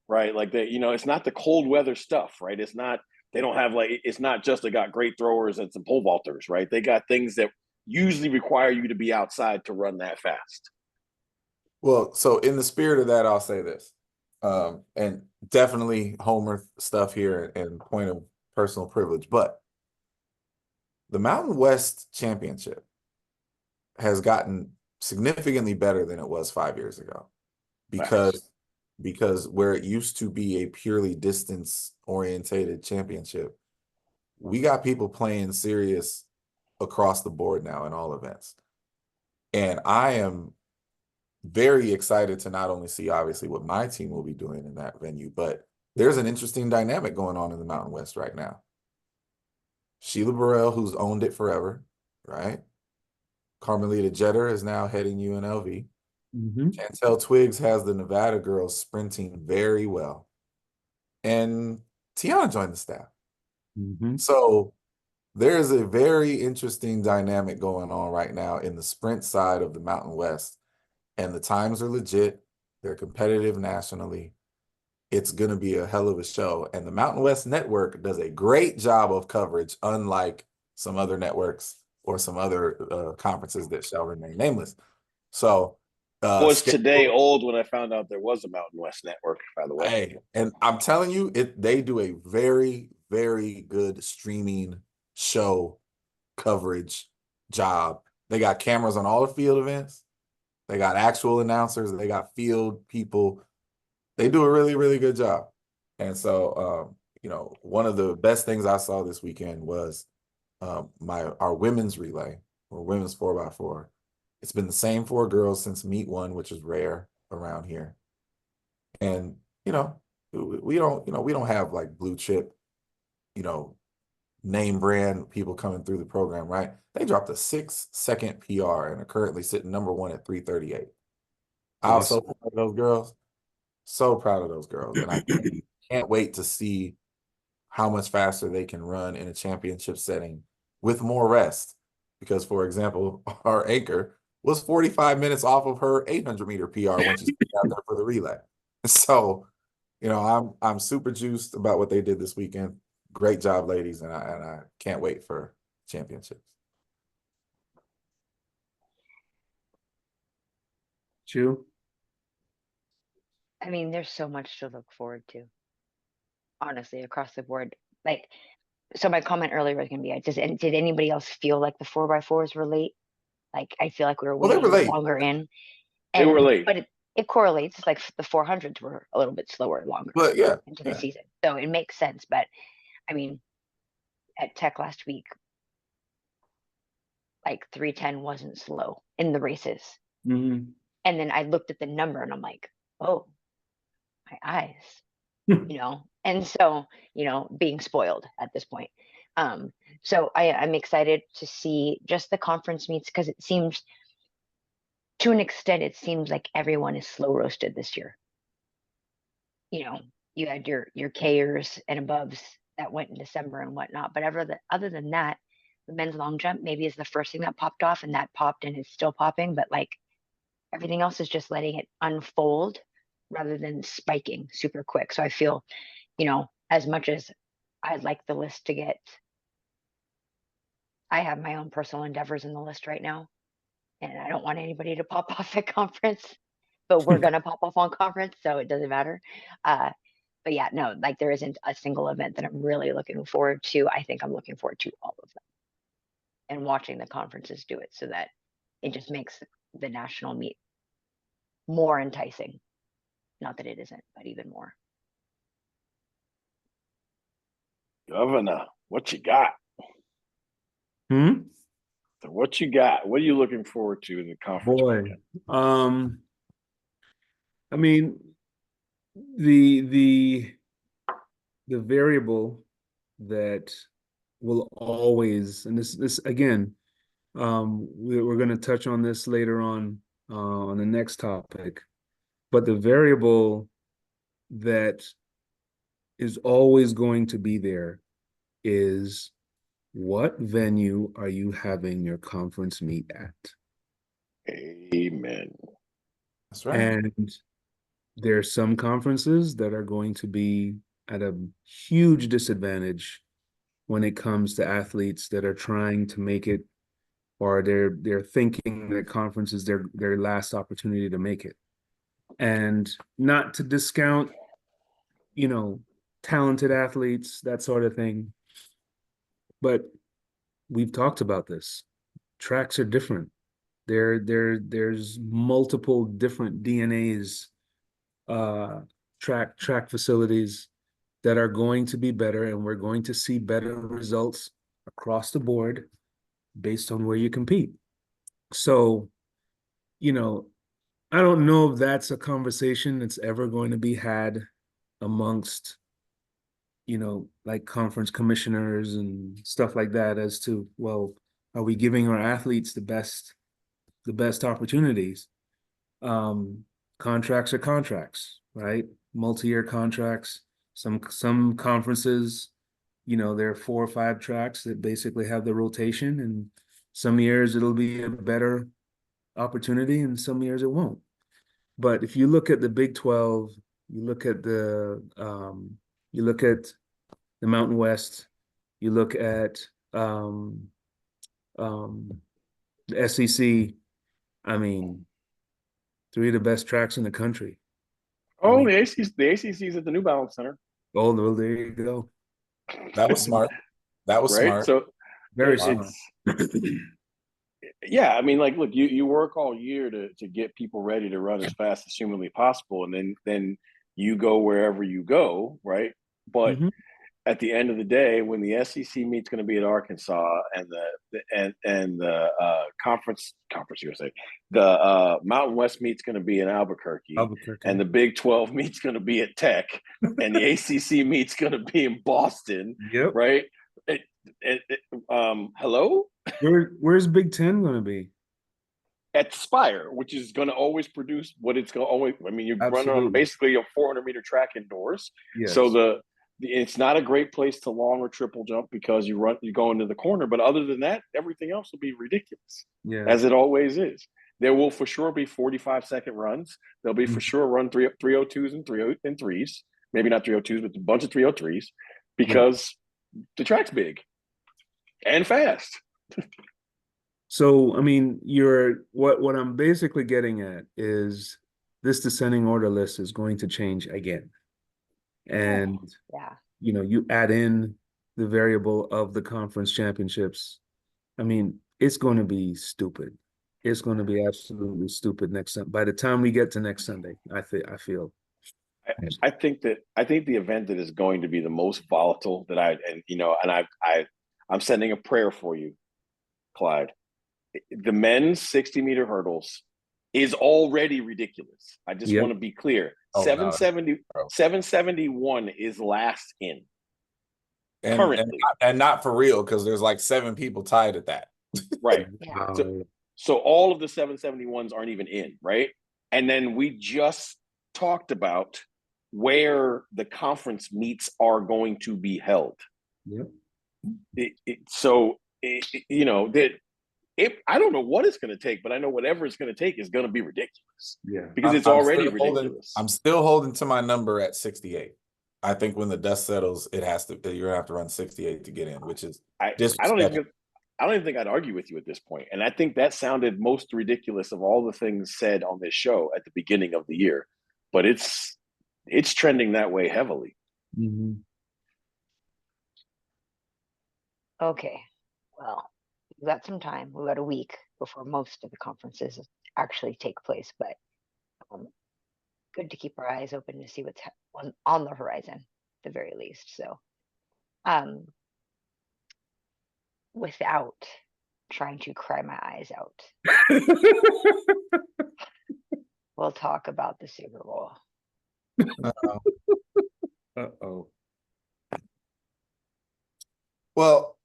[SPEAKER 2] right? Like, it's not the cold weather stuff, right? It's not, they don't have, like, it's not just they got great throwers and some pole vaulters, right? They got things that usually require you to be outside to run that fast.
[SPEAKER 5] Well, so in the spirit of that, I'll say this, and definitely Homer stuff here and point of personal privilege, but the Mountain West Championship has gotten significantly better than it was 5 years ago, because where it used to be a purely distance orientated championship, we got people playing serious across the board now in all events. And I am very excited to not only see obviously what my team will be doing in that venue, but there's an interesting dynamic going on in the Mountain West right now. Sheila Burrell, who's owned it forever, right? Carmelita Jeter is now heading UNLV. Chantel Twiggs has the Nevada girls sprinting very well. And Tiana joined the staff. So there's a very interesting dynamic going on right now in the sprint side of the Mountain West. And the times are legit. They're competitive nationally. It's going to be a hell of a show. And the Mountain West Network does a great job of coverage, unlike some other networks or some other conferences that shall remain nameless. So
[SPEAKER 2] was today old when I found out there was a Mountain West Network, by the way.
[SPEAKER 5] Hey, and I'm telling you, they do a very, very good streaming show coverage job. They got cameras on all the field events. They got actual announcers. They got field people. They do a really, really good job. And so, you know, one of the best things I saw this weekend was our women's relay or women's 4x4. It's been the same 4 girls since meet 1, which is rare around here. And, you know, we don't have like blue chip, you know, name brand people coming through the program, right? They dropped a 6-second PR and are currently sitting number 1 at 3:38. I was so proud of those girls. So proud of those girls. And I can't wait to see how much faster they can run in a championship setting with more rest. Because, for example, our anchor was 45 minutes off of her 800-meter PR when she stepped out there for the relay. So, you know, I'm super juiced about what they did this weekend. Great job, ladies, and I can't wait for championships.
[SPEAKER 4] Chu?
[SPEAKER 1] I mean, there's so much to look forward to, honestly, across the board. Like, so my comment earlier was going to be, did anybody else feel like the 4x4s were late? Like, I feel like we were
[SPEAKER 5] Well, they were
[SPEAKER 1] waiting
[SPEAKER 5] late.
[SPEAKER 1] longer in.
[SPEAKER 2] They were late.
[SPEAKER 1] But it correlates. Like the 400s were a little bit slower, longer
[SPEAKER 5] But yeah,
[SPEAKER 1] into the season. So it makes sense. But I mean, at Tech last week, like 310 wasn't slow in the races. And then I looked at the number and I'm like, oh, my eyes, you know? And so, you know, being spoiled at this point. So I'm excited to see just the conference meets, because it seems, to an extent, it seems like everyone is slow roasted this year. You know, you had your Kers and aboves that went in December and whatnot, but other than that, the men's long jump maybe is the first thing that popped off, and that popped and is still popping, but like everything else is just letting it unfold rather than spiking super quick. So I feel, you know, as much as I'd like the list to get, I have my own personal endeavors in the list right now, and I don't want anybody to pop off at conference, but we're going to pop off on conference, so it doesn't matter. But yeah, no, like there isn't a single event that I'm really looking forward to. I think I'm looking forward to all of them and watching the conferences do it, so that it just makes the national meet more enticing. Not that it isn't, but even more.
[SPEAKER 2] Governor, what you got? So what you got? What are you looking forward to in the conference?
[SPEAKER 4] Boy, I mean, the variable that will always, and this again, we're going to touch on this later on the next topic, but the variable that is always going to be there is, what venue are you having your conference meet at?
[SPEAKER 2] Amen.
[SPEAKER 5] That's right.
[SPEAKER 4] And there are some conferences that are going to be at a huge disadvantage when it comes to athletes that are trying to make it, or they're thinking that conference is their last opportunity to make it. And not to discount, you know, talented athletes, that sort of thing, but we've talked about this. Tracks are different. There's multiple different DNAs, track facilities that are going to be better, and we're going to see better results across the board based on where you compete. So, you know, I don't know if that's a conversation that's ever going to be had amongst, like conference commissioners and stuff like that as to, well, are we giving our athletes the best opportunities? Contracts are contracts, right? Multi-year contracts. Some conferences, there are 4 or 5 tracks that basically have the rotation, and some years it'll be a better opportunity and some years it won't. But if you look at the Big 12, you look at the Mountain West, you look at the SEC, I mean, 3 of the best tracks in the country.
[SPEAKER 2] Oh,
[SPEAKER 4] mean-
[SPEAKER 2] the ACC's at the New Balance Center,
[SPEAKER 4] Oh, well, there you go.
[SPEAKER 5] That was smart. That was
[SPEAKER 2] right?
[SPEAKER 5] smart.
[SPEAKER 2] So
[SPEAKER 4] Very
[SPEAKER 2] it's
[SPEAKER 4] smart.
[SPEAKER 2] yeah, I mean, like, look, you work all year to get people ready to run as fast as humanly possible, and then you go wherever you go, right? But
[SPEAKER 4] Mhm.
[SPEAKER 2] at the end of the day, when the SEC meet's going to be at Arkansas, and the conference USA, the Mountain West meet's going to be in Albuquerque,
[SPEAKER 4] Albuquerque.
[SPEAKER 2] and the Big 12 meet's going to be at Tech, and the ACC meet's going to be in Boston,
[SPEAKER 4] Yep.
[SPEAKER 2] right? Hello?
[SPEAKER 4] Where's Big 10 going to be?
[SPEAKER 2] At Spire, which is going to always produce what it's going to always. I mean, you're running on
[SPEAKER 4] Absolutely.
[SPEAKER 2] basically a 400-meter track indoors.
[SPEAKER 4] Yes.
[SPEAKER 2] So it's not a great place to long or triple jump because you go into the corner. But other than that, everything else will be ridiculous,
[SPEAKER 4] Yeah.
[SPEAKER 2] as it always is. There will for sure be 45-second runs. There'll be for sure run 302s and 303s. Maybe not 302s, but a bunch of 303s because the track's big and fast.
[SPEAKER 4] So, I mean, what I'm basically getting at is this descending order list is going to change again. And,
[SPEAKER 1] Yeah.
[SPEAKER 4] you add in the variable of the conference championships. I mean, it's going to be stupid. It's going to be absolutely stupid next Sunday. By the time we get to next Sunday, I feel.
[SPEAKER 2] I think the event that is going to be the most volatile that I'm sending a prayer for you, Clyde. The men's 60-meter hurdles is already ridiculous. I just want to be clear.
[SPEAKER 5] Oh,
[SPEAKER 2] 771 is last in. Currently.
[SPEAKER 5] And not for real, because there's like 7 people tied at that.
[SPEAKER 2] Right.
[SPEAKER 1] Yeah.
[SPEAKER 2] So all of the 771s aren't even in, right? And then we just talked about where the conference meets are going to be held.
[SPEAKER 4] Yep.
[SPEAKER 2] I don't know what it's going to take, but I know whatever it's going to take is going to be ridiculous.
[SPEAKER 4] Yeah.
[SPEAKER 2] Because it's already ridiculous.
[SPEAKER 5] I'm still holding to my number at 68. I think when the dust settles, you're gonna have to run 68 to get in, which is
[SPEAKER 2] I don't even think I'd argue with you at this point. And I think that sounded most ridiculous of all the things said on this show at the beginning of the year. But it's trending that way heavily.
[SPEAKER 4] Mm-hmm.
[SPEAKER 1] Okay. Well, we've got some time. We've got a week before most of the conferences actually take place, but good to keep our eyes open to see what's on the horizon, at the very least. So, without trying to cry my eyes out, we'll talk about the Super Bowl.
[SPEAKER 4] Uh-oh.
[SPEAKER 5] Well,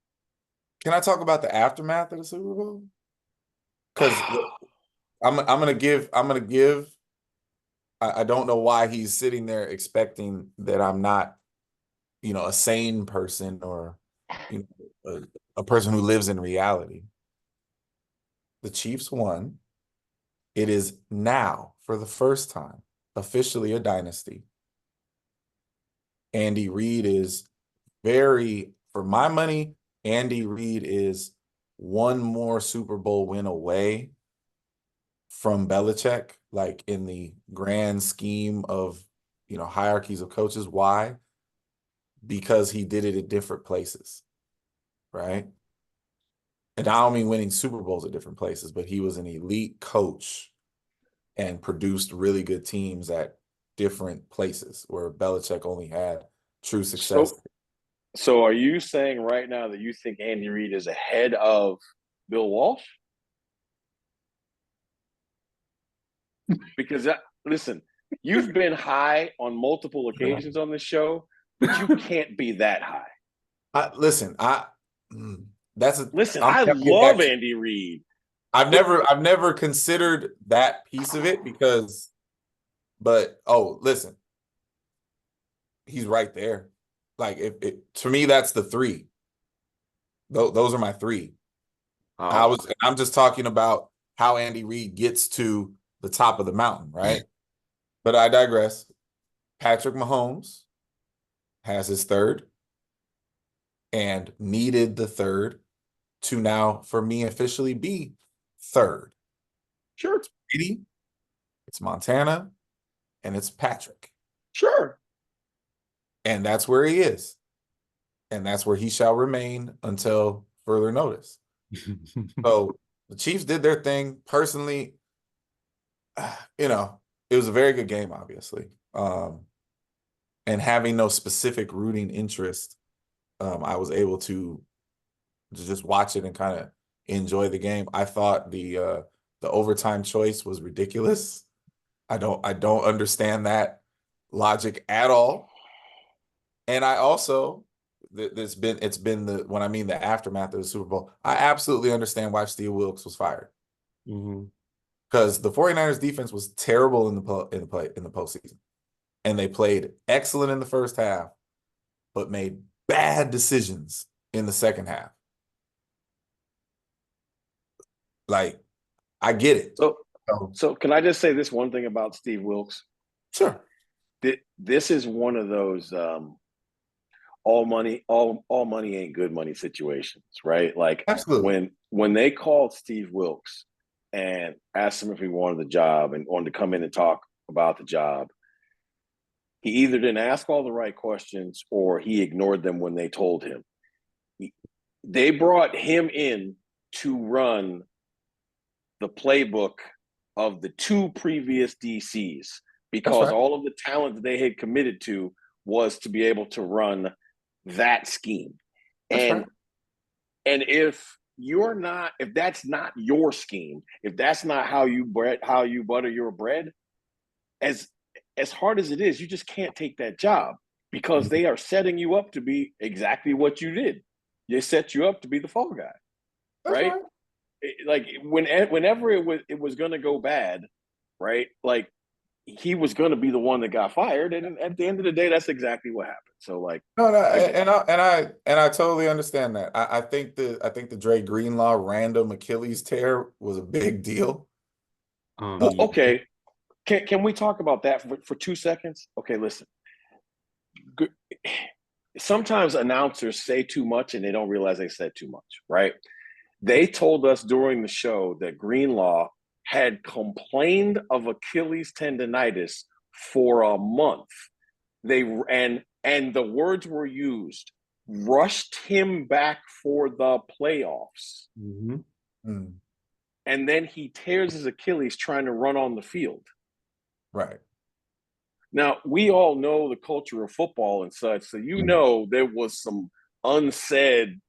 [SPEAKER 5] can I talk about the aftermath of the Super Bowl? Because I'm gonna give. I don't know why he's sitting there expecting that I'm not, a sane person or, a person who lives in reality. The Chiefs won. It is now, for the first time, officially a dynasty. Andy Reid is for my money, Andy Reid is one more Super Bowl win away from Belichick, like in the grand scheme of, hierarchies of coaches. Why? Because he did it at different places, right? And I don't mean winning Super Bowls at different places, but he was an elite coach and produced really good teams at different places where Belichick only had true success.
[SPEAKER 2] So are you saying right now that you think Andy Reid is ahead of Bill Walsh? Because listen, you've been high on multiple occasions on this show, but you can't be that high.
[SPEAKER 5] Listen,
[SPEAKER 2] Listen,
[SPEAKER 5] I'm
[SPEAKER 2] I
[SPEAKER 5] gonna get
[SPEAKER 2] love
[SPEAKER 5] back to-
[SPEAKER 2] Andy Reid.
[SPEAKER 5] I've never considered that piece of it but listen, he's right there. Like to me, that's the three. Those are my three. I'm just talking about how Andy Reid gets to the top of the mountain, right? But I digress. Patrick Mahomes has his third and needed the third to now, for me, officially be third.
[SPEAKER 2] Sure.
[SPEAKER 5] It's Brady, it's Montana, and it's Patrick.
[SPEAKER 2] Sure.
[SPEAKER 5] And that's where he is. And that's where he shall remain until further notice. So the Chiefs did their thing. Personally, it was a very good game, obviously. And having no specific rooting interest, I was able to just watch it and kind of enjoy the game. I thought the overtime choice was ridiculous. I don't understand that logic at all. And I also it's been when I mean the aftermath of the Super Bowl, I absolutely understand why Steve Wilkes was fired. Because the 49ers defense was terrible in the postseason. And they played excellent in the first half, but made bad decisions in the second half. Like, I get it.
[SPEAKER 2] So can I just say this one thing about Steve Wilkes?
[SPEAKER 5] Sure.
[SPEAKER 2] This is one of those all money ain't good money situations, right? Like,
[SPEAKER 5] absolutely.
[SPEAKER 2] When they called Steve Wilkes and asked him if he wanted the job and wanted to come in and talk about the job, he either didn't ask all the right questions or he ignored them when they told him. They brought him in to run the playbook of the two previous DCs because all of the talent that they had committed to was to be able to run that scheme. And if that's not your scheme, if that's not how you butter your bread, as hard as it is, you just can't take that job because they are setting you up to be exactly what you did. They set you up to be the fall guy, right? Like whenever it was going to go bad, right? Like he was going to be the one that got fired, and at the end of the day, that's exactly what happened. So like,
[SPEAKER 5] I totally understand that. I think the Dre Greenlaw random Achilles tear was a big deal.
[SPEAKER 2] Okay. Can we talk about that for 2 seconds? Okay, listen. Sometimes announcers say too much and they don't realize they said too much, right? They told us during the show that Greenlaw had complained of Achilles tendonitis for a month. And the words were used, rushed him back for the playoffs. And then he tears his Achilles trying to run on the field.
[SPEAKER 5] Right.
[SPEAKER 2] Now, we all know the culture of football and such, so there was some unsaid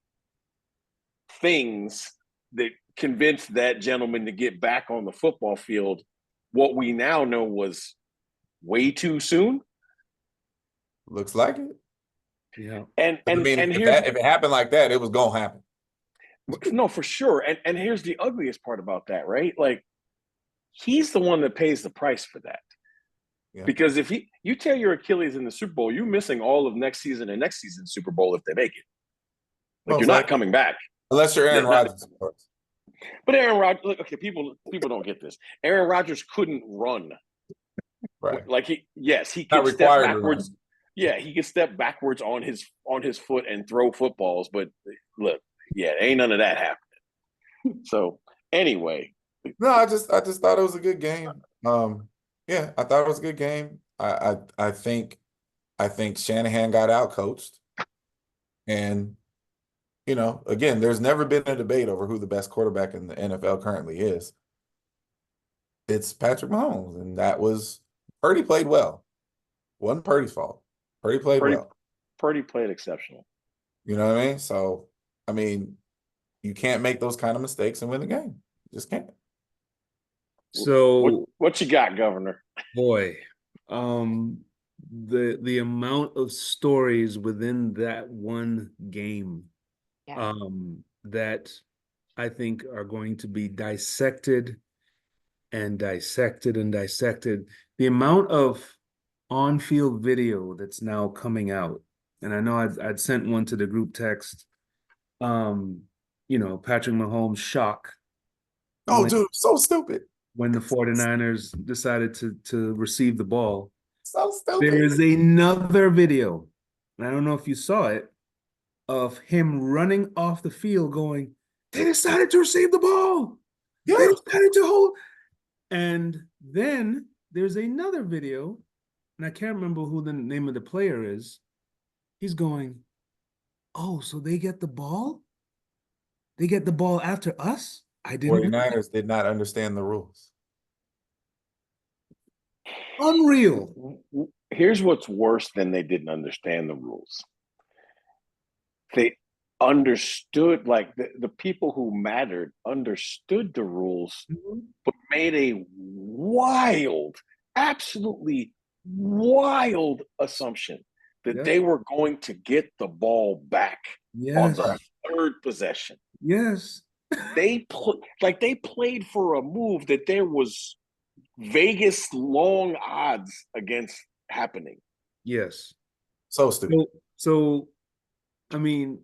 [SPEAKER 2] things that convinced that gentleman to get back on the football field. What we now know was way too soon.
[SPEAKER 5] Looks like it.
[SPEAKER 4] Yeah.
[SPEAKER 2] And
[SPEAKER 5] I mean,
[SPEAKER 2] and
[SPEAKER 5] if it happened like that, it was gonna happen.
[SPEAKER 2] No, for sure. And here's the ugliest part about that, right? Like, he's the one that pays the price for that. Yeah. Because if you tear your Achilles in the Super Bowl, you're missing all of next season and next season's Super Bowl if they make it. Like, you're not coming back.
[SPEAKER 5] Unless you're Aaron Rodgers.
[SPEAKER 2] But Aaron Rodgers, look, okay, people don't get this. Aaron Rodgers couldn't run.
[SPEAKER 5] Right.
[SPEAKER 2] Like he could step backwards. Yeah, he could step backwards on his foot and throw footballs, but look, ain't none of that happening. So anyway.
[SPEAKER 5] No, I just thought it was a good game. Yeah, I thought it was a good game. I think Shanahan got out coached. And again, there's never been a debate over who the best quarterback in the NFL currently is. It's Patrick Mahomes, and that was Purdy played well. Wasn't Purdy's fault. Purdy played well.
[SPEAKER 2] Purdy played exceptional.
[SPEAKER 5] You know what I mean? So, I mean, you can't make those kind of mistakes and win the game. You just can't.
[SPEAKER 4] So,
[SPEAKER 2] What you got, Governor?
[SPEAKER 4] boy, the amount of stories within that one game,
[SPEAKER 1] Yeah.
[SPEAKER 4] that I think are going to be dissected and dissected and dissected. The amount of on-field video that's now coming out, and I know I'd sent one to the group text. Patrick Mahomes' shock
[SPEAKER 5] Oh,
[SPEAKER 4] when
[SPEAKER 5] dude, so stupid.
[SPEAKER 4] when the 49ers decided to receive the ball.
[SPEAKER 5] So
[SPEAKER 4] There
[SPEAKER 5] stupid.
[SPEAKER 4] is another video, and I don't know if you saw it, of him running off the field going, they decided to receive the ball. They
[SPEAKER 5] Yeah.
[SPEAKER 4] decided to hold. And then there's another video, and I can't remember who the name of the player is. He's going, oh, so they get the ball? They get the ball after us? I didn't.
[SPEAKER 5] 49ers did not understand the rules.
[SPEAKER 4] Unreal.
[SPEAKER 2] Here's what's worse than they didn't understand the rules. They understood, like the people who mattered understood the rules, but made a wild, absolutely wild assumption that
[SPEAKER 4] Yeah.
[SPEAKER 2] they were going to get the ball back on
[SPEAKER 4] Yes.
[SPEAKER 2] the third possession.
[SPEAKER 4] Yes.
[SPEAKER 2] They played for a move that there was Vegas long odds against happening.
[SPEAKER 4] Yes.
[SPEAKER 5] So stupid.
[SPEAKER 4] So I mean,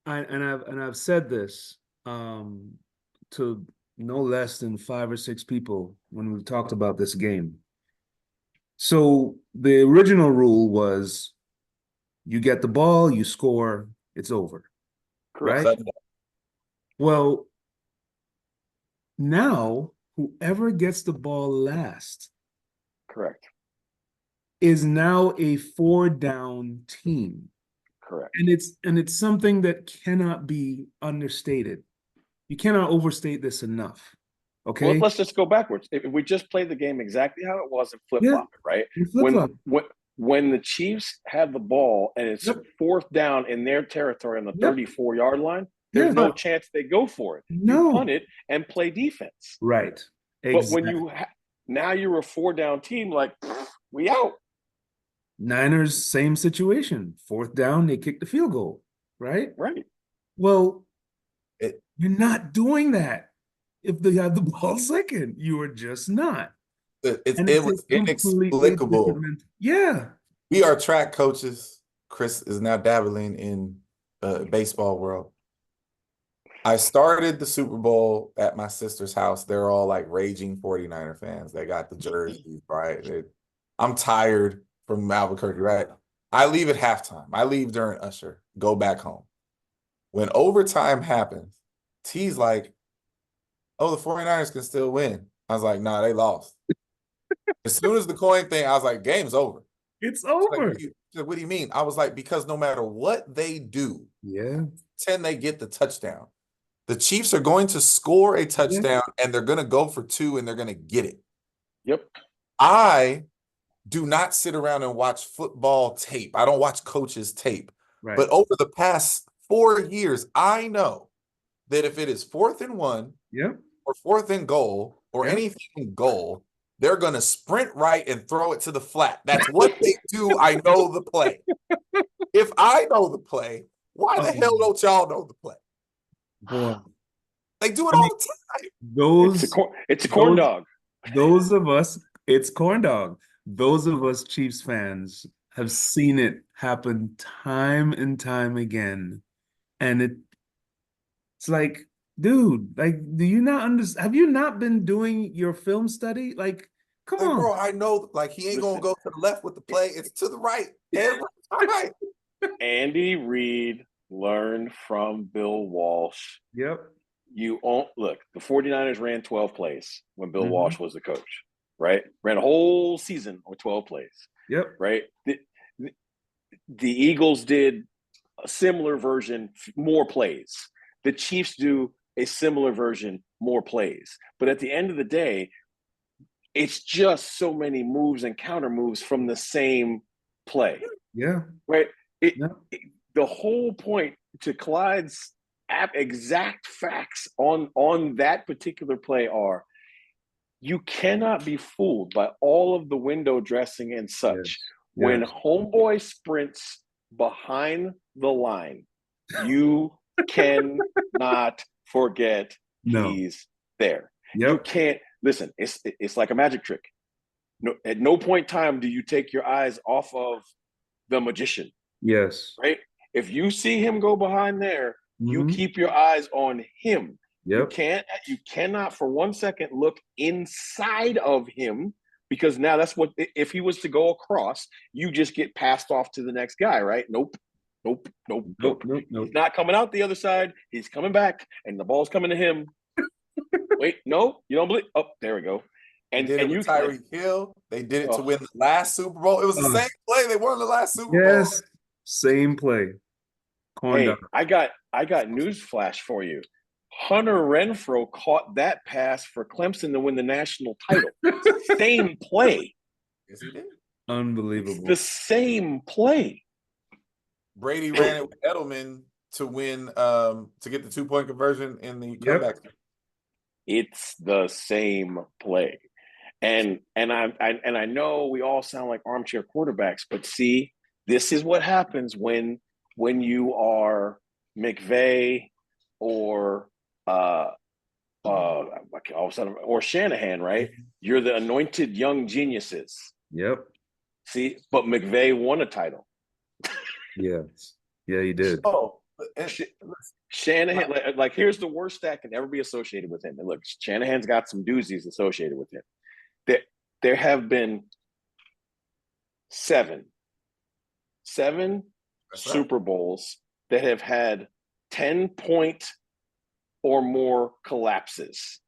[SPEAKER 4] I've said this to no less than 5 or 6 people when we've talked about this game. So the original rule was you get the ball, you score, it's over.
[SPEAKER 2] Correct.
[SPEAKER 4] Right? Well, now whoever gets the ball last
[SPEAKER 2] Correct.
[SPEAKER 4] is now a 4-down team.
[SPEAKER 2] Correct.
[SPEAKER 4] And it's something that cannot be understated. You cannot overstate this enough. Okay.
[SPEAKER 2] Well, let's just go backwards. If we just play the game exactly how it was and flip-flop it, right? When the Chiefs have the ball and it's 4th down in their territory on the 34-yard line, there's no chance they go for it.
[SPEAKER 4] No.
[SPEAKER 2] You punt it and play defense.
[SPEAKER 4] Right.
[SPEAKER 2] But when you now you're a 4-down team, like we out.
[SPEAKER 4] Niners, same situation. 4th down, they kick the field goal. Right.
[SPEAKER 2] Right.
[SPEAKER 4] Well, you're not doing that if they have the ball second. You are just not.
[SPEAKER 5] It was inexplicable.
[SPEAKER 4] Yeah.
[SPEAKER 5] We are track coaches. Chris is now dabbling in baseball world. I started the Super Bowl at my sister's house. They're all like raging 49er fans. They got the jerseys, right? I'm tired from Albuquerque, right? I leave at halftime. I leave during Usher, go back home. When overtime happens, T's like, oh, the 49ers can still win. I was like, nah, they lost. As soon as the coin thing, I was like, game's over.
[SPEAKER 4] It's over.
[SPEAKER 5] What do you mean? I was like, because no matter what they do, pretend they get the touchdown. The Chiefs are going to score a touchdown and they're going to go for 2 and they're going to get it.
[SPEAKER 2] Yep.
[SPEAKER 5] I do not sit around and watch football tape. I don't watch coaches' tape.
[SPEAKER 4] Right.
[SPEAKER 5] But over the past 4 years, I know that if it is 4th and 1 or 4th and goal or anything goal, they're going to sprint right and throw it to the flat. That's what they do. I know the play. If I know the play, why the hell don't y'all know the play?
[SPEAKER 4] Boy.
[SPEAKER 5] They do it all the time.
[SPEAKER 2] It's a corn dog.
[SPEAKER 4] Those of us, it's corn dog. Those of us Chiefs fans have seen it happen time and time again. And it's like, dude, like, do you not understand? Have you not been doing your film study? Like, come on.
[SPEAKER 5] Bro, I know, like, he ain't going to go to the left with the play. It's to the right. Every time.
[SPEAKER 2] Andy Reid learned from Bill Walsh.
[SPEAKER 4] Yep.
[SPEAKER 2] Look, the 49ers ran 12 plays when Bill Walsh was the coach, right? Ran a whole season with 12 plays.
[SPEAKER 4] Yep.
[SPEAKER 2] Right? The Eagles did a similar version, more plays. The Chiefs do a similar version, more plays. But at the end of the day, it's just so many moves and counter moves from the same play.
[SPEAKER 4] Yeah.
[SPEAKER 2] Right? The whole point, to Clyde's exact facts on that particular play are, you cannot be fooled by all of the window dressing and such. When homeboy sprints behind the line, you cannot forget he's there. You can't listen. It's like a magic trick. No, at no point in time do you take your eyes off of the magician.
[SPEAKER 4] Yes.
[SPEAKER 2] Right. If you see him go behind there, you keep your eyes on him. You cannot for 1 second look inside of him, because now that's what, if he was to go across, you just get passed off to the next guy, right? Nope. He's not coming out the other side. He's coming back, and the ball's coming to him. Wait, no, you don't believe? Oh, there we go.
[SPEAKER 5] And you Tyreek Hill. They did it to win the last Super Bowl. It was the same play. They won the last Super Bowl.
[SPEAKER 4] Yes, same play.
[SPEAKER 2] Hey, I got news flash for you. Hunter Renfrow caught that pass for Clemson to win the national title. Same play.
[SPEAKER 5] Yes, he did.
[SPEAKER 4] Unbelievable.
[SPEAKER 2] It's the same play.
[SPEAKER 5] Brady ran it with Edelman to win, to get the 2-point conversion in the comeback.
[SPEAKER 2] It's the same play. And I know we all sound like armchair quarterbacks, but see, this is what happens when you are McVay or or Shanahan, right? You're the anointed young geniuses.
[SPEAKER 4] Yep.
[SPEAKER 2] See, but McVay won a title.
[SPEAKER 4] Yes. Yeah, he did.
[SPEAKER 2] Oh, Shanahan, like here's the worst that can ever be associated with him. And look, Shanahan's got some doozies associated with him. There have been seven Super Bowls that have had 10-point or more collapses.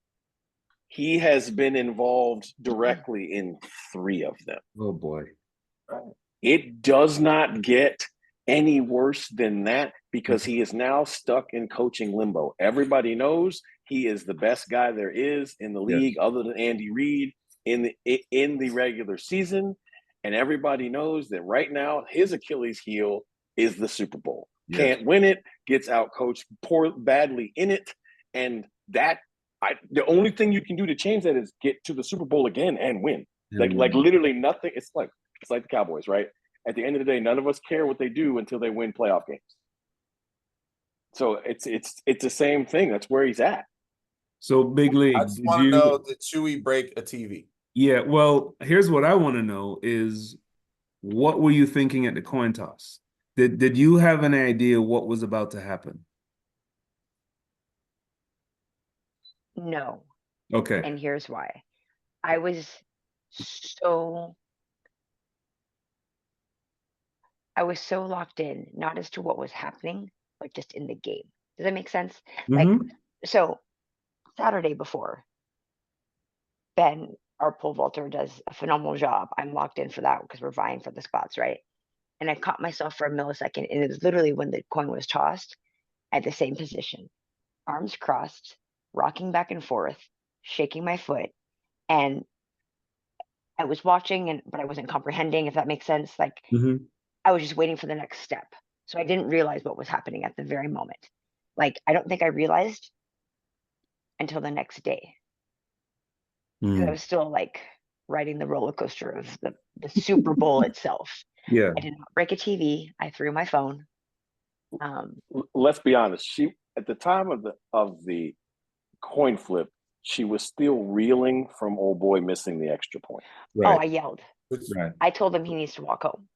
[SPEAKER 2] He has been involved directly in 3 of them.
[SPEAKER 4] Oh boy.
[SPEAKER 2] It does not get any worse than that, because he is now stuck in coaching limbo. Everybody knows he is the best guy there is in the league, other than Andy Reid, in the regular season. And everybody knows that right now his Achilles heel is the Super Bowl. Can't win it, gets out coached badly in it. And the only thing you can do to change that is get to the Super Bowl again and win. Like literally nothing. It's like the Cowboys, right? At the end of the day, none of us care what they do until they win playoff games. So it's the same thing. That's where he's at.
[SPEAKER 4] So Big League.
[SPEAKER 5] I just want to know, did Chewy break a TV?
[SPEAKER 4] Yeah, well, here's what I want to know is, what were you thinking at the coin toss? Did you have an idea what was about to happen?
[SPEAKER 1] No.
[SPEAKER 4] Okay.
[SPEAKER 1] And here's why. I was so locked in, not as to what was happening, but just in the game. Does that make sense? Like, so Saturday before, Ben, our pole vaulter, does a phenomenal job. I'm locked in for that because we're vying for the spots, right? And I caught myself for a millisecond, and it was literally when the coin was tossed at the same position, arms crossed, rocking back and forth, shaking my foot. And I was watching, but I wasn't comprehending, if that makes sense. Like, I was just waiting for the next step. So I didn't realize what was happening at the very moment. Like, I don't think I realized until the next day. Because I was still like riding the roller coaster of the Super Bowl itself.
[SPEAKER 4] Yeah.
[SPEAKER 1] I did not break a TV. I threw my phone.
[SPEAKER 2] Let's be honest. She, at the time of the coin flip, she was still reeling from old boy missing the extra point.
[SPEAKER 1] Right. Oh, I yelled.
[SPEAKER 4] Right.
[SPEAKER 1] I told him he needs to walk home.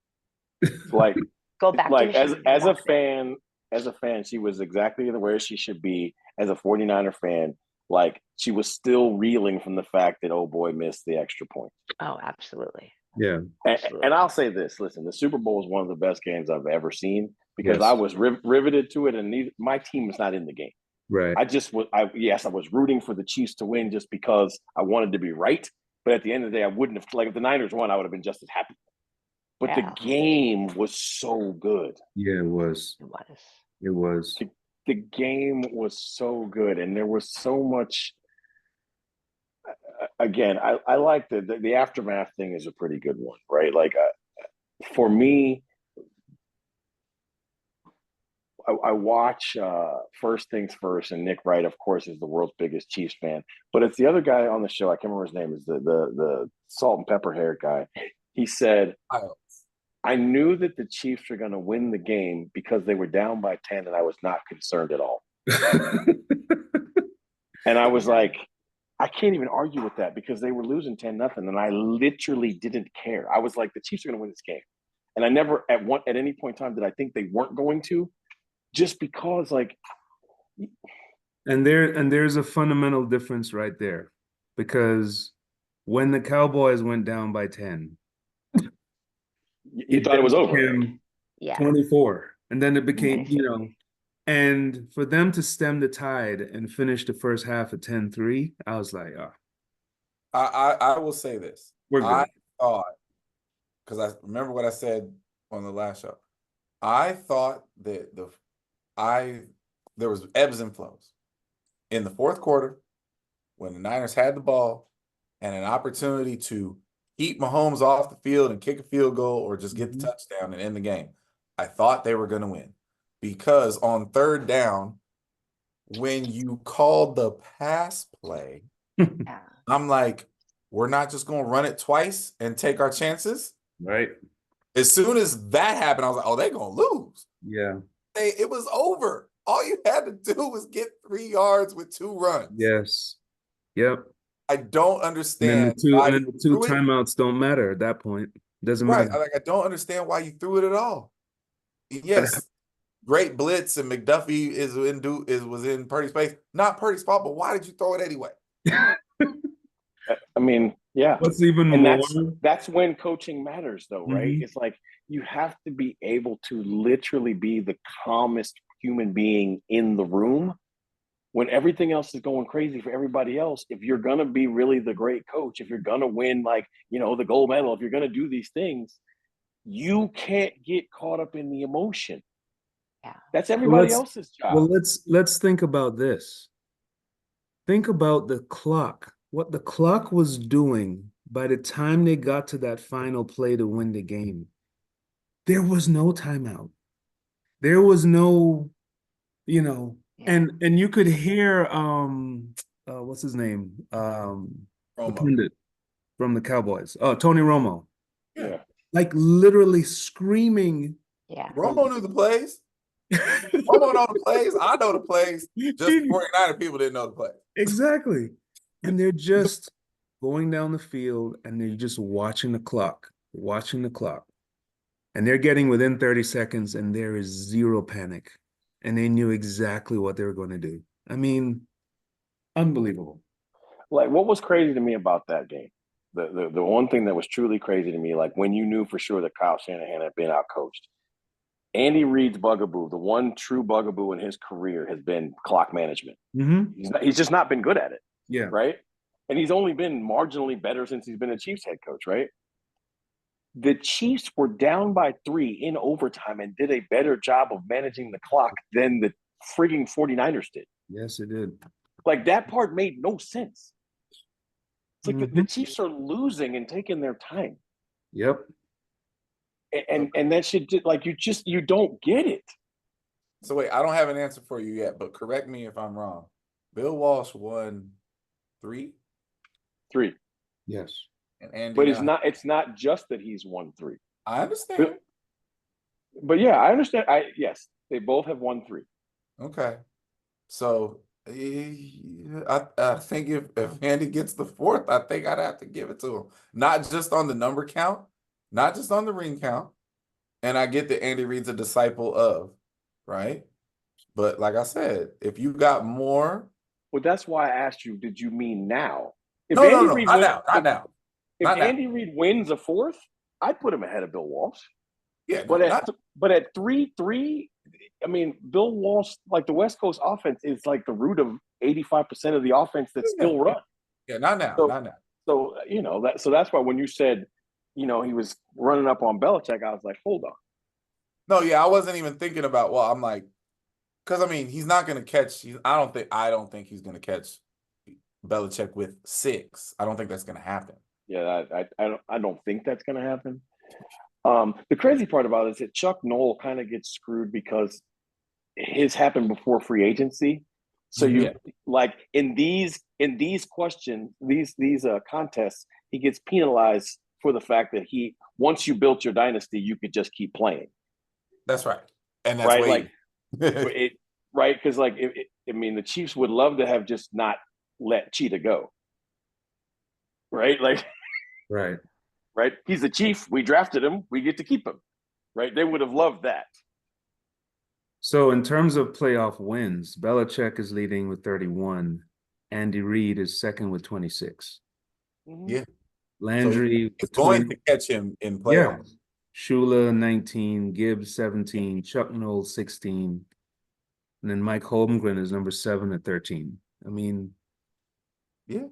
[SPEAKER 2] Like,
[SPEAKER 1] go back.
[SPEAKER 2] Like,
[SPEAKER 1] to
[SPEAKER 2] as a fan, she was exactly where she should be. As a 49er fan, like, she was still reeling from the fact that old boy missed the extra point.
[SPEAKER 1] Oh, absolutely.
[SPEAKER 4] Yeah.
[SPEAKER 2] And I'll say this: listen, the Super Bowl is one of the best games I've ever seen, because I was riveted to it, and my team is not in the game.
[SPEAKER 4] Right.
[SPEAKER 2] I was rooting for the Chiefs to win just because I wanted to be right. But at the end of the day, I wouldn't have, like, if the Niners won, I would have been just as happy. But the game was so good.
[SPEAKER 4] Yeah, it was. It was.
[SPEAKER 2] The game was so good, and there was so much. Again, I like the aftermath thing is a pretty good one, right? Like, for me, I watch First Things First, and Nick Wright, of course, is the world's biggest Chiefs fan. But it's the other guy on the show. I can't remember his name. Is the salt and pepper haired guy. He said, I knew that the Chiefs were going to win the game because they were down by 10, and I was not concerned at all. And I was like, I can't even argue with that because they were losing 10-0, and I literally didn't care. I was like, the Chiefs are going to win this game. And I never at any point in time did I think they weren't going to, just because like.
[SPEAKER 4] And there's a fundamental difference right there, because when the Cowboys went down by 10,
[SPEAKER 2] you thought it was over.
[SPEAKER 1] Yeah.
[SPEAKER 4] 24, and then it became, and for them to stem the tide and finish the first half at 10-3, I was like, oh,
[SPEAKER 5] I will say this.
[SPEAKER 4] We're good.
[SPEAKER 5] I thought, because I remember what I said on the last show. I thought that there was ebbs and flows in the fourth quarter when the Niners had the ball and an opportunity to keep Mahomes off the field and kick a field goal or just get the touchdown and end the game. I thought they were going to win, because on third down, when you called the pass play, I'm like, we're not just going to run it twice and take our chances.
[SPEAKER 4] Right.
[SPEAKER 5] As soon as that happened, I was like, oh, they're going to lose.
[SPEAKER 4] Yeah.
[SPEAKER 5] It was over. All you had to do was get 3 yards with 2 runs.
[SPEAKER 4] Yes. Yep.
[SPEAKER 5] I don't understand.
[SPEAKER 4] And then the two timeouts don't matter at that point. Doesn't matter.
[SPEAKER 5] Right. I don't understand why you threw it at all. Yes, great blitz, and McDuffie was in Purdy's place. Not Purdy's fault, but why did you throw it anyway?
[SPEAKER 2] I mean, yeah.
[SPEAKER 4] What's even more?
[SPEAKER 2] That's when coaching matters, though, right?
[SPEAKER 4] Mm-hmm.
[SPEAKER 2] It's like you have to be able to literally be the calmest human being in the room when everything else is going crazy for everybody else. If you're gonna be really the great coach, if you're gonna win, like, the gold medal, if you're gonna do these things, you can't get caught up in the emotion.
[SPEAKER 1] Yeah.
[SPEAKER 2] That's everybody else's job.
[SPEAKER 4] Well, let's think about this. Think about the clock. What the clock was doing by the time they got to that final play to win the game. There was no timeout. There was no, and you could hear what's his name? The pundit from the Cowboys. Oh, Tony Romo.
[SPEAKER 2] Yeah.
[SPEAKER 4] Like literally screaming.
[SPEAKER 1] Yeah.
[SPEAKER 5] Romo knew the plays. Romo know the plays. I know the plays. Just 49 people didn't know the plays.
[SPEAKER 4] Exactly. And they're just going down the field and they're just watching the clock. And they're getting within 30 seconds and there is zero panic. And they knew exactly what they were going to do. I mean, unbelievable.
[SPEAKER 2] Like, what was crazy to me about that game? The one thing that was truly crazy to me, like when you knew for sure that Kyle Shanahan had been outcoached. Andy Reid's bugaboo, the one true bugaboo in his career, has been clock management.
[SPEAKER 4] Mm-hmm.
[SPEAKER 2] He's just not been good at it.
[SPEAKER 4] Yeah.
[SPEAKER 2] Right? And he's only been marginally better since he's been a Chiefs head coach, right? The Chiefs were down by 3 in overtime and did a better job of managing the clock than the frigging 49ers did.
[SPEAKER 4] Yes, it did.
[SPEAKER 2] Like, that part made no sense. It's like the Chiefs are losing and taking their time.
[SPEAKER 4] Yep.
[SPEAKER 2] And that should, like, you don't get it.
[SPEAKER 5] So wait, I don't have an answer for you yet, but correct me if I'm wrong. Bill Walsh won 3?
[SPEAKER 2] 3.
[SPEAKER 4] Yes.
[SPEAKER 5] And Andy,
[SPEAKER 2] but it's not just that he's won 3.
[SPEAKER 5] I understand.
[SPEAKER 2] But yeah, I understand. Yes, they both have won 3.
[SPEAKER 5] Okay. So I think if Andy gets the 4th, I think I'd have to give it to him. Not just on the number count, not just on the ring count. And I get that Andy Reid's a disciple of, right? But like I said, if you got more.
[SPEAKER 2] Well, that's why I asked you, did you mean now? If
[SPEAKER 5] No,
[SPEAKER 2] Andy
[SPEAKER 5] not now.
[SPEAKER 2] If Andy Reid wins a 4th, I'd put him ahead of Bill Walsh.
[SPEAKER 5] Yeah,
[SPEAKER 2] but at 3-3, I mean, Bill Walsh, like, the West Coast offense is like the root of 85% of the offense that's still run.
[SPEAKER 5] Yeah, not now.
[SPEAKER 2] So so that's why when you said, he was running up on Belichick, I was like, hold on.
[SPEAKER 5] No, yeah, I wasn't even thinking about. Well, I'm like, because I mean, he's not going to catch. I don't think he's going to catch Belichick with 6. I don't think that's going to happen.
[SPEAKER 2] Yeah, I don't think that's going to happen. The crazy part about it is that Chuck Noll kind of gets screwed because his happened before free agency. So you like in these questions, these contests, he gets penalized for the fact that once you built your dynasty, you could just keep playing.
[SPEAKER 5] That's right. And that's
[SPEAKER 2] right,
[SPEAKER 5] way
[SPEAKER 2] like right, because like I mean, the Chiefs would love to have just not let Cheetah go. Right, like
[SPEAKER 4] Right.
[SPEAKER 2] right. He's the Chief. We drafted him. We get to keep him. Right. They would have loved that.
[SPEAKER 4] So in terms of playoff wins, Belichick is leading with 31. Andy Reid is second with 26.
[SPEAKER 5] Yeah.
[SPEAKER 4] Landry
[SPEAKER 5] So
[SPEAKER 4] with
[SPEAKER 5] going
[SPEAKER 4] 20.
[SPEAKER 5] to catch him in
[SPEAKER 4] Yeah.
[SPEAKER 5] playoffs.
[SPEAKER 4] Shula 19, Gibbs 17, Chuck Noll 16. And then Mike Holmgren is number 7 at 13. I mean,
[SPEAKER 5] yeah.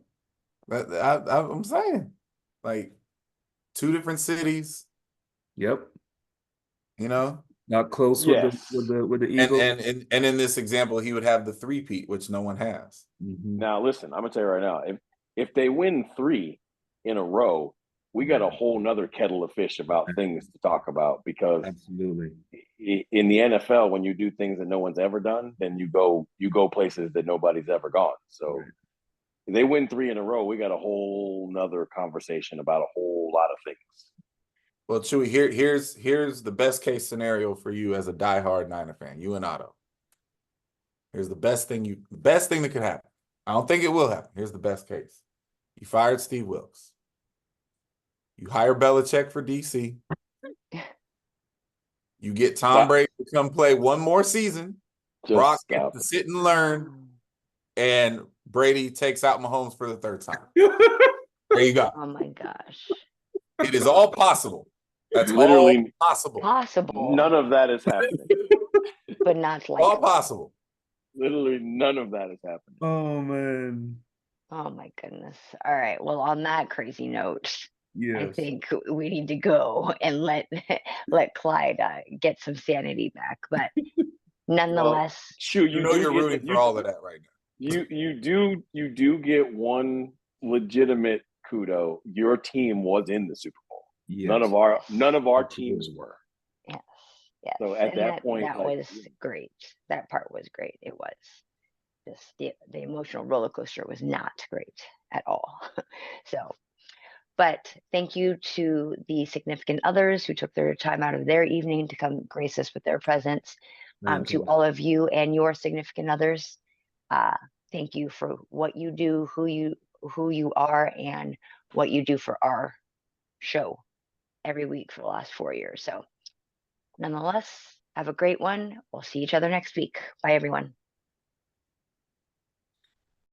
[SPEAKER 5] I'm saying, like, 2 different cities.
[SPEAKER 4] Yep.
[SPEAKER 5] You know,
[SPEAKER 4] Not close
[SPEAKER 2] yes.
[SPEAKER 4] with the Eagles.
[SPEAKER 5] And in this example, he would have the 3-peat, which no one has.
[SPEAKER 2] Now, listen, I'm gonna tell you right now, if they win 3 in a row, we got a whole nother kettle of fish about things to talk about, because
[SPEAKER 4] Absolutely.
[SPEAKER 2] in the NFL, when you do things that no one's ever done, then you go places that nobody's ever gone. So if they win 3 in a row, we got a whole nother conversation about a whole lot of things.
[SPEAKER 5] Well, Chewy, here's the best case scenario for you as a diehard Niner fan, you and Otto. Here's the best thing that could happen. I don't think it will happen. Here's the best case. You fired Steve Wilkes. You hire Belichick for DC. You get Tom Brady to come play one more season. Brock gets to sit and learn, and Brady takes out Mahomes for the 3rd time. There you go.
[SPEAKER 1] Oh my gosh.
[SPEAKER 5] It is all possible. That's
[SPEAKER 2] Literally
[SPEAKER 5] all possible.
[SPEAKER 1] Possible.
[SPEAKER 2] None of that is happening.
[SPEAKER 1] But not likely.
[SPEAKER 5] All possible.
[SPEAKER 2] Literally none of that is happening.
[SPEAKER 4] Oh man.
[SPEAKER 1] Oh my goodness. All right. Well, on that crazy note, I
[SPEAKER 4] Yes.
[SPEAKER 1] think we need to go and let Clyde get some sanity back. But nonetheless,
[SPEAKER 2] Sure,
[SPEAKER 5] You know you're rooting for all of that right now.
[SPEAKER 2] You do get one legitimate kudo. Your team was in the Super Bowl.
[SPEAKER 4] Yes.
[SPEAKER 2] None of our teams were.
[SPEAKER 1] yes, yes.
[SPEAKER 2] So at
[SPEAKER 1] And
[SPEAKER 2] that point,
[SPEAKER 1] that
[SPEAKER 2] like,
[SPEAKER 1] was great. That part was great. It was just the emotional roller coaster was not great at all. So, but thank you to the significant others who took their time out of their evening to come grace us with their presence. To all of you and your significant others, thank you for what you do, who you are, and what you do for our show every week for the last 4 years. So nonetheless, have a great one. We'll see each other next week. Bye, everyone.